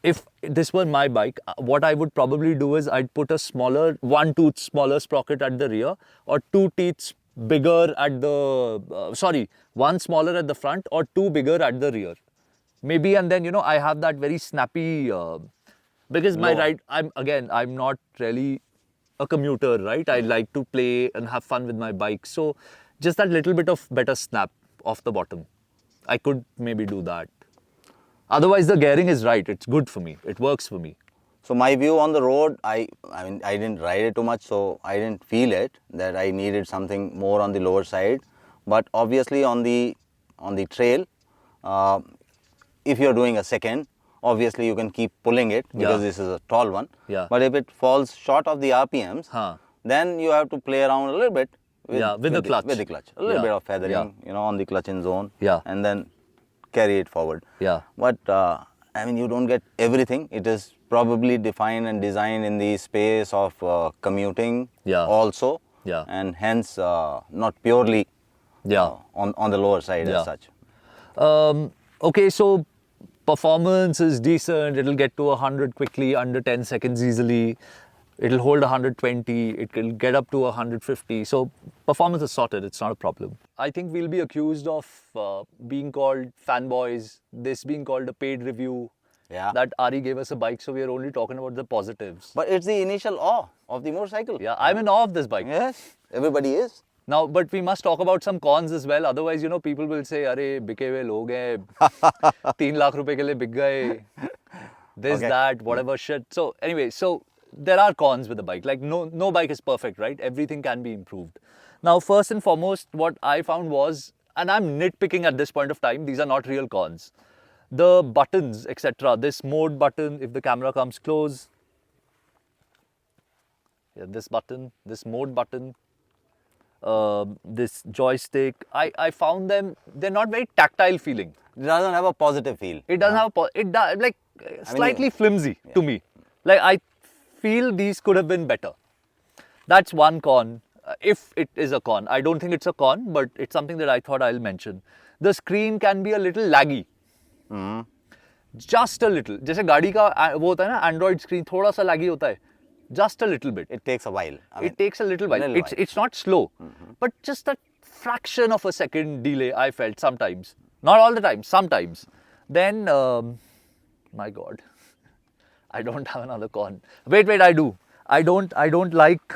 A: if this were my bike, what I would probably do is I'd put a smaller, 1 tooth smaller sprocket at the rear or 2 teeth bigger at the, 1 smaller at the front or 2 bigger at the rear. Maybe, and then, you know, I have that very snappy, because my ride, I'm not really a commuter, right? I like to play and have fun with my bike. So just that little bit of better snap off the bottom. I could maybe do that. Otherwise, the gearing is right. It's good for me. It works for me.
B: So my view on the road, I mean, I didn't ride it too much, so I didn't feel it that I needed something more on the lower side. But obviously on the trail, if you're doing a second, obviously you can keep pulling it because this is a tall one.
A: Yeah.
B: But if it falls short of the RPMs,
A: Huh.
B: then you have to play around a little bit with
A: the clutch.
B: With the clutch, a little bit of feathering, on the clutch in zone.
A: Yeah.
B: And then carry it forward.
A: Yeah.
B: But I mean, you don't get everything. It is probably defined and designed in the space of commuting also.
A: Yeah.
B: And hence not purely on the lower side as such.
A: Okay, so performance is decent. It'll get to 100 quickly, under 10 seconds easily. It'll hold 120. It will get up to 150. So performance is sorted. It's not a problem. I think we'll be accused of being called fanboys. This being called a paid review.
B: Yeah.
A: That Ari gave us a bike, so we are only talking about the positives.
B: But it's the initial awe of the motorcycle.
A: Yeah, I'm in awe of this bike.
B: Yes, everybody is.
A: Now, but we must talk about some cons as well. Otherwise, people will say, "Arey, bike हुए लोग हैं, 3 lakh रुपए के लिए बिक गए." This, that, whatever shit. So anyway, so there are cons with the bike. Like no bike is perfect, right? Everything can be improved. Now, first and foremost, what I found was, and I'm nitpicking at this point of time, these are not real cons. The buttons, etc. This mode button, if the camera comes close. Yeah, this button, this mode button. This joystick, I found them, they're not very tactile feeling.
B: It doesn't have a positive feel.
A: It doesn't have like slightly flimsy to me. Like I feel these could have been better. That's one con, if it is a con. I don't think it's a con, but it's something that I thought I'll mention. The screen can be a little laggy. Just a little. जैसे गाड़ी का वो होता है ना, Android screen थोड़ा सा laggy होता है. Just a little bit.
B: It takes a while.
A: It takes a little while. It's not slow, but just a fraction of a second delay I felt sometimes. Not all the time, sometimes. Then, my God, I don't have another con. Wait, I do. I don't like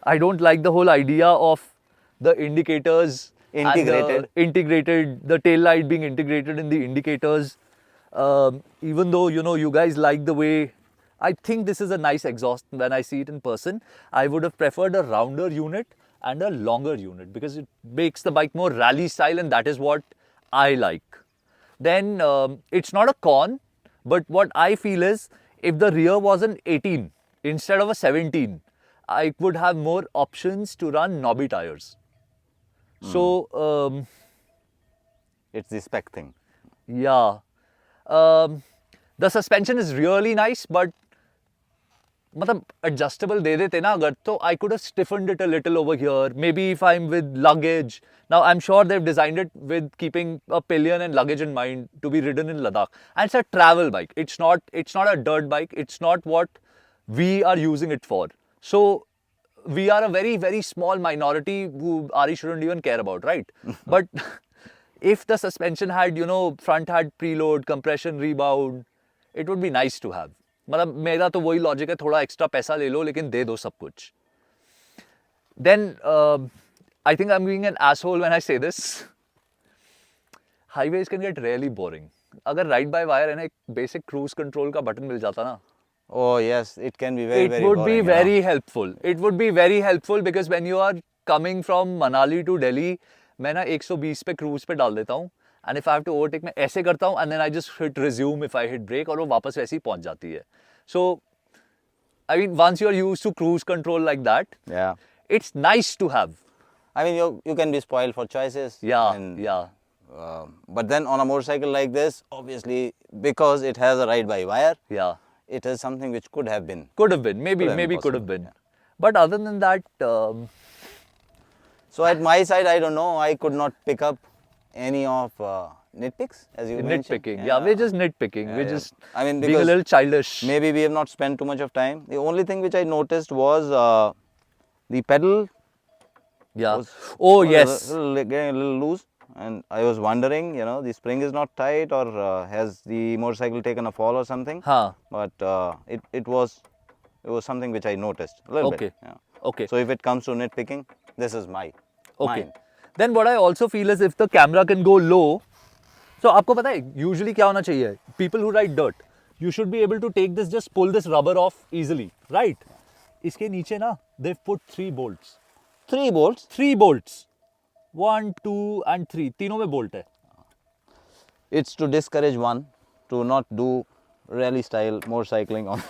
A: the whole idea of the indicators
B: integrated.
A: The tail light being integrated in the indicators. Even though you guys like the way. I think this is a nice exhaust when I see it in person. I would have preferred a rounder unit and a longer unit because it makes the bike more rally style, and that is what I like. Then it's not a con, but what I feel is if the rear was an 18 instead of a 17, I would have more options to run knobby tires. So
B: it's the spec thing.
A: Yeah. The suspension is really nice, but मतलब adjustable दे देते ना अगर तो I could have stiffened it a little over here. Maybe if I'm with luggage. Now I'm sure they've designed it with keeping a pillion and luggage in mind to be ridden in Ladakh. And it's a travel bike. It's not a dirt bike. It's not what we are using it for. So we are a very, very small minority who Ari shouldn't even care about, right? But if the suspension had, front had preload, compression, rebound, it would be nice to have. मतलब मेरा तो वही logic है, थोड़ा extra पैसा ले लो लेकिन दे दो सब कुछ. Then I think I'm being an asshole when I say this. Highways can get really boring. अगर राइड बाय वायर है ना, एक बेसिक क्रूज कंट्रोल का बटन मिल जाता ना.
B: Oh yes, it can be very, very boring.
A: It would be very helpful. It would be very helpful because when you are coming from Manali to Delhi, मैं ना 120 पे cruise पे डाल देता हूँ. And if I have to overtake, मैं ऐसे करता हूँ and then I just hit resume if I hit brake और वो वापस वैसे ही पहुँच जाती है. So, I mean, once you are used to cruise control like that, it's nice to have.
B: I mean, you can be spoiled for choices.
A: Yeah.
B: But then on a motorcycle like this, obviously, because it has a ride-by-wire, it is something which could have been.
A: Maybe could have been. Yeah. But other than that...
B: So at my side, I don't know, I could not pick up any of nitpicks, as you mentioned.
A: Nitpicking, we're just nitpicking. We're just being a little childish.
B: Maybe we have not spent too much of time. The only thing which I noticed was the pedal.
A: Yes.
B: Getting a little loose. And I was wondering, the spring is not tight or has the motorcycle taken a fall or something. But it was something which I noticed a little bit. Yeah.
A: Okay.
B: So if it comes to nitpicking, this is mine.
A: Then what I also feel is if the camera can go low, So आपको पता है usually क्या होना चाहिए? People who ride dirt, you should be able to take this, just pull this rubber off easily, right? इसके नीचे ना they've put 3 bolts.
B: 3 bolts.
A: 3 bolts. 1, 2 and 3. तीनों में bolt है.
B: It's to discourage one to not do rally style motorcycling on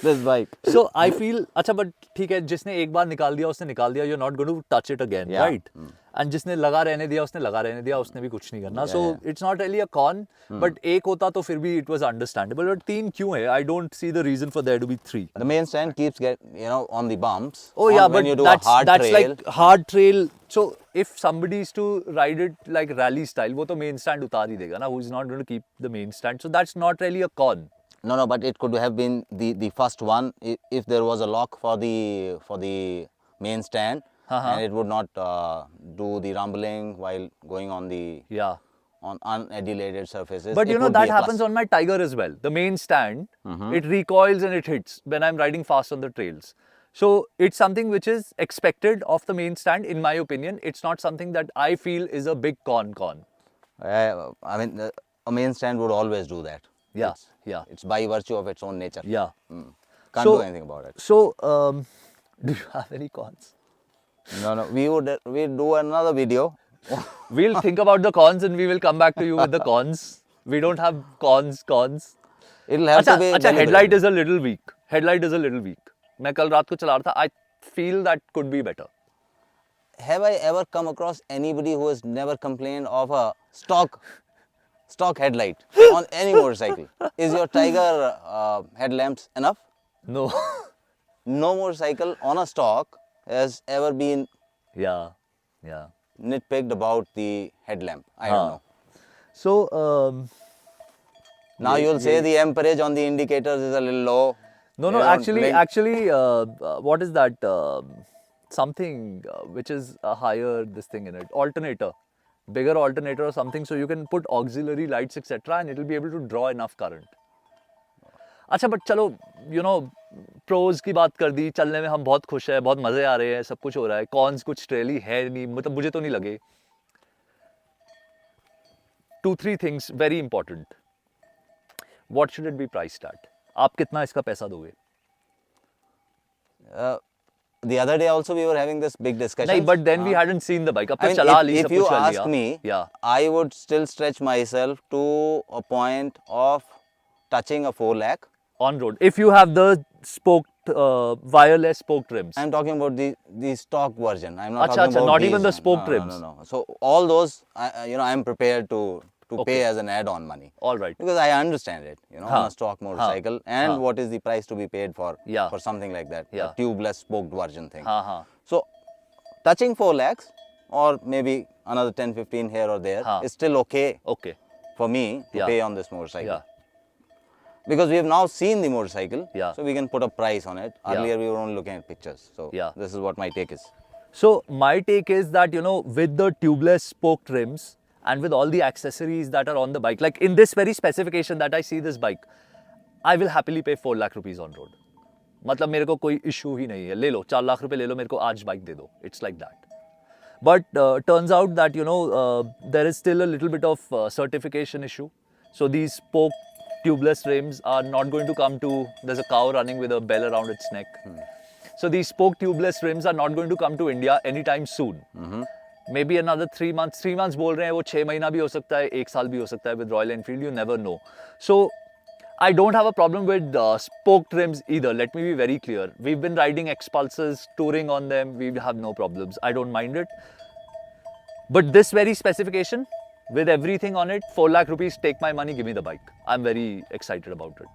B: this bike.
A: So I feel अच्छा but ठीक है जिसने एक बार निकाल दिया उसने निकाल दिया, you're not going to touch it again,
B: Yeah.
A: right? And जिसने लगा रहने दिया उसने लगा रहने दिया, उसने भी कुछ नहीं करना. So it's not really a con, but एक होता तो फिर भी it was understandable. But 3 क्यों है? I don't see the reason for there to be 3.
B: The main stand keeps on the bumps.
A: Oh yeah,
B: when
A: but
B: you do
A: that's
B: a hard trail.
A: like hard trail. So if somebody is to ride it like rally style, वो तो main stand उतार ही देगा ना. Who is not going to keep the main stand? So that's not really a con.
B: No, but it could have been the first one if there was a lock for the main stand, and it would not do the rumbling while going on the on unadulated surfaces.
A: But
B: It
A: you know
B: would be
A: that
B: a
A: happens
B: plus.
A: on my Tiger as well. The main stand, it recoils and it hits when I'm riding fast on the trails. So it's something which is expected of the main stand, in my opinion. It's not something that I feel is a big con.
B: I mean, a main stand would always do that.
A: Yeah,
B: It's,
A: yeah.
B: It's by virtue of its own nature.
A: Yeah.
B: Can't
A: So-
B: do anything about it.
A: So, do you have any cons?
B: No. We do another video.
A: We'll think about the cons and we will come back to you with the cons. We don't have cons.
B: It'll have to be.
A: अच्छा,
B: deliberate.
A: headlight is a little weak. Headlight is a little weak. मैं कल रात को चला रहा था. I feel that could be better.
B: Have I ever come across anybody who has never complained of a stock headlight on any motorcycle? Is your Tiger headlamps enough?
A: No.
B: No motorcycle on a stock has ever been
A: Yeah.
B: nitpicked about the headlamp. I don't know.
A: So,
B: Now you'll say the amperage on the indicators is a little low.
A: no,
B: They don't blink.
A: actually, what is that? Something which is a higher this thing in it. Alternator. Bigger alternator or something, so you can put auxiliary lights etc. and it will be able to draw enough current. अच्छा but चलो you know pros की बात कर दी, चलने में हम बहुत खुश हैं, बहुत मजे आ रहे हैं, सब कुछ हो रहा है. Cons कुछ really है नहीं, मतलब मुझे तो नहीं लगे. 2-3 things very important. What should it be priced at? आप कितना इसका पैसा दोगे?
B: The other day also we were having this big discussion.
A: नहीं, but then we hadn't seen the bike. अब
B: I
A: तो
B: mean,
A: चला ली,
B: if
A: सब
B: you
A: कुछ कर
B: ask
A: लिया.
B: me,
A: Yeah.
B: I would still stretch myself to a point of touching a 4 lakh.
A: On road. If you have the spoked, wireless spoked rims.
B: I'm talking about the stock version. I'm not
A: Acha,
B: talking about
A: not
B: these.
A: even the spoked
B: no,
A: rims.
B: No. So all those, I'm prepared to pay as an add-on money.
A: All right.
B: Because I understand it, on a stock motorcycle, and what is the price to be paid for something like that,
A: Yeah.
B: a tubeless spoked version thing.
A: हाँ.
B: So touching 4 lakhs or maybe another 10-15 here or there is still okay
A: Okay.
B: for me to
A: Yeah.
B: pay on this motorcycle.
A: Yeah.
B: Because we have now seen the motorcycle,
A: Yeah.
B: so we can put a price on it.
A: Yeah.
B: Earlier we were only looking at pictures. So
A: Yeah.
B: this is what my take is.
A: So my take is that with the tubeless spoked rims and with all the accessories that are on the bike, like in this very specification that I see this bike, I will happily pay 4 lakh rupees on road. मतलब मेरे को कोई issue ही नहीं है. ले लो 4 लाख रुपए ले लो, मेरे को आज बाइक दे दो. It's like that. But turns out that there is still a little bit of certification issue. So these spoked tubeless rims are not going to come to. There's a cow running with a bell around its neck. So these spoked tubeless rims are not going to come to India anytime soon. Maybe another 3 months. 3 months बोल रहे हैं, वो 6 महीना भी हो सकता है, 1 साल भी हो सकता है with Royal Enfield. You never know. So I don't have a problem with spoked rims either. Let me be very clear. We've been riding X-Pulses, touring on them. We have no problems. I don't mind it. But this very specification, with everything on it, 4 lakh rupees, take my money, give me the bike. I'm very excited about it.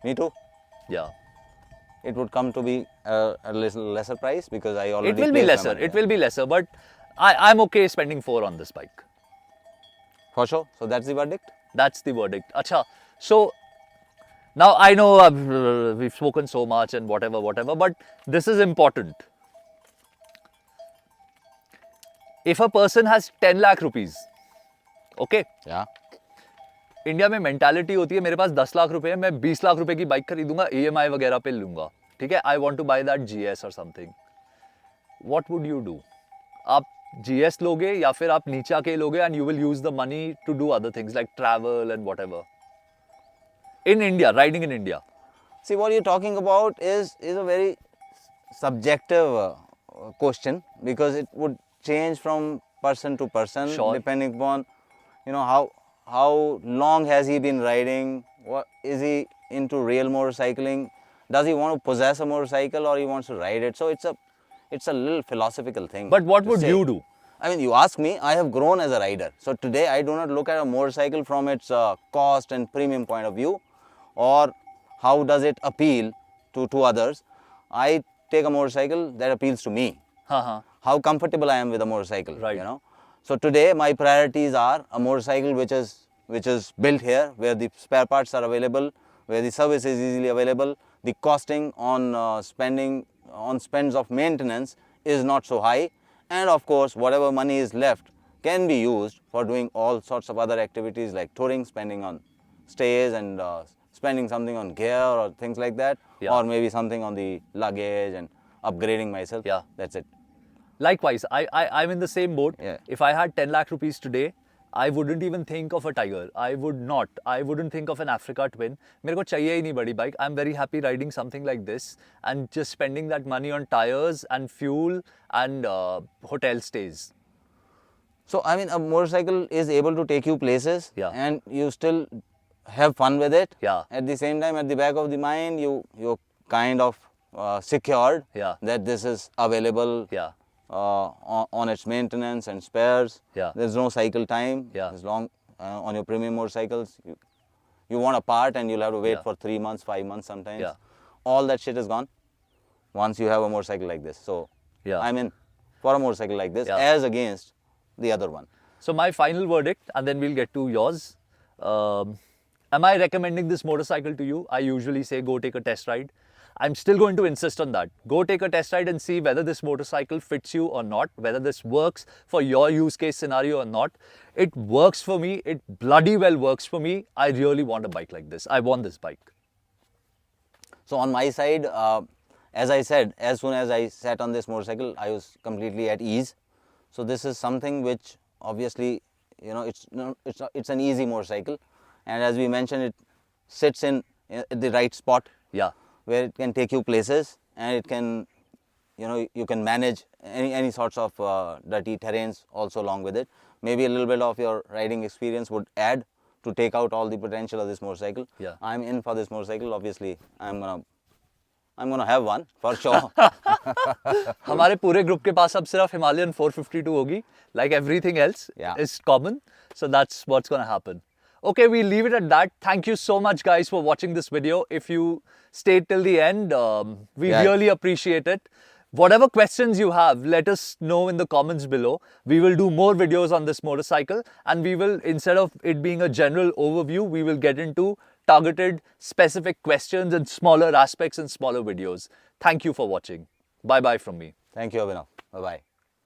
B: Me too.
A: Yeah.
B: It would come to be a little lesser price because I already
A: It will be
B: placed my
A: lesser.
B: money
A: It
B: there.
A: will be lesser. But I'm okay spending 4 on this bike.
B: For sure. So that's the verdict.
A: That's the verdict. Acha. So now I know we've spoken so much and whatever, but this is important. If a person has 10 lakh rupees, okay?
B: Yeah.
A: India में mentality होती है मेरे पास 10 लाख रुपए है, मैं 20 लाख रुपए की bike खरीदूंगा, EMI वगैरह पे लूंगा, ठीक है? I want to buy that GS और something. What would you do? आप GS लोगे या फिर आप नीचा के लोगे and you will use the money to do other things like travel and whatever. In India, riding in India.
B: See, what you're talking about is a very subjective question, because it would change from person to person,
A: Sure.
B: depending upon, you know, how long has he been riding, what is he into real motorcycling, does he want to possess a motorcycle or he wants to ride it. So it's a little philosophical thing.
A: But what
B: to
A: would
B: say.
A: you do?
B: I mean, you ask me, I have grown as a rider. So today I do not look at a motorcycle from its cost and premium point of view, or how does it appeal to others. I take a motorcycle that appeals to me. How comfortable I am with a motorcycle,
A: Right.
B: you know. So today my priorities are a motorcycle which is built here, where the spare parts are available, where the service is easily available, the costing on spends of maintenance is not so high, and of course whatever money is left can be used for doing all sorts of other activities like touring, spending on stays, and spending something on gear or things like that,
A: Yeah.
B: or maybe something on the luggage and upgrading myself.
A: Yeah.
B: That's it.
A: Likewise, I'm in the same boat.
B: Yeah.
A: If I had 10 lakh rupees today, I wouldn't even think of a Tiger. I wouldn't think of an Africa Twin. मेरे को चाहिए ही नहीं बड़ी bike. I'm very happy riding something like this and just spending that money on tires and fuel and hotel stays.
B: So I mean, a motorcycle is able to take you places,
A: Yeah.
B: and you still have fun with it.
A: Yeah.
B: At the same time, at the back of the mind, you're kind of secured
A: Yeah.
B: that this is available.
A: Yeah.
B: On its maintenance and spares.
A: Yeah.
B: There's no cycle time.
A: Yeah.
B: As long on your premium motorcycles, you want a part and you'll have to wait
A: Yeah.
B: for 3 months, 5 months sometimes.
A: Yeah.
B: All that shit is gone once you have a motorcycle like this. So
A: Yeah.
B: I'm in for a motorcycle like this,
A: Yeah.
B: as against the other one.
A: So my final verdict, and then we'll get to yours. Am I recommending this motorcycle to you? I usually say go take a test ride. I'm still going to insist on that. Go take a test ride and see whether this motorcycle fits you or not, whether this works for your use case scenario or not. It works for me. It bloody well works for me. I really want a bike like this. I want this bike.
B: So on my side, as I said, as soon as I sat on this motorcycle, I was completely at ease. So this is something which obviously, you know, it's an easy motorcycle, and as we mentioned, it sits in the right spot.
A: Yeah.
B: Where it can take you places, and it can, you know, you can manage any sorts of dirty terrains also along with it. Maybe a little bit of your riding experience would add to take out all the potential of this motorcycle.
A: Yeah.
B: I'm in for this motorcycle. Obviously, I'm gonna have one for sure.
A: हमारे पूरे group के पास अब सिर्फ Himalayan 452 होगी. Like everything else
B: Yeah.
A: is common. So that's what's going to happen. Okay, we'll leave it at that. Thank you so much, guys, for watching this video. If you stayed till the end, we
B: Yeah.
A: really appreciate it. Whatever questions you have, let us know in the comments below. We will do more videos on this motorcycle, and we will, instead of it being a general overview, we will get into targeted, specific questions and smaller aspects and smaller videos. Thank you for watching. Bye-bye from me.
B: Thank you, Abhinav. Bye-bye.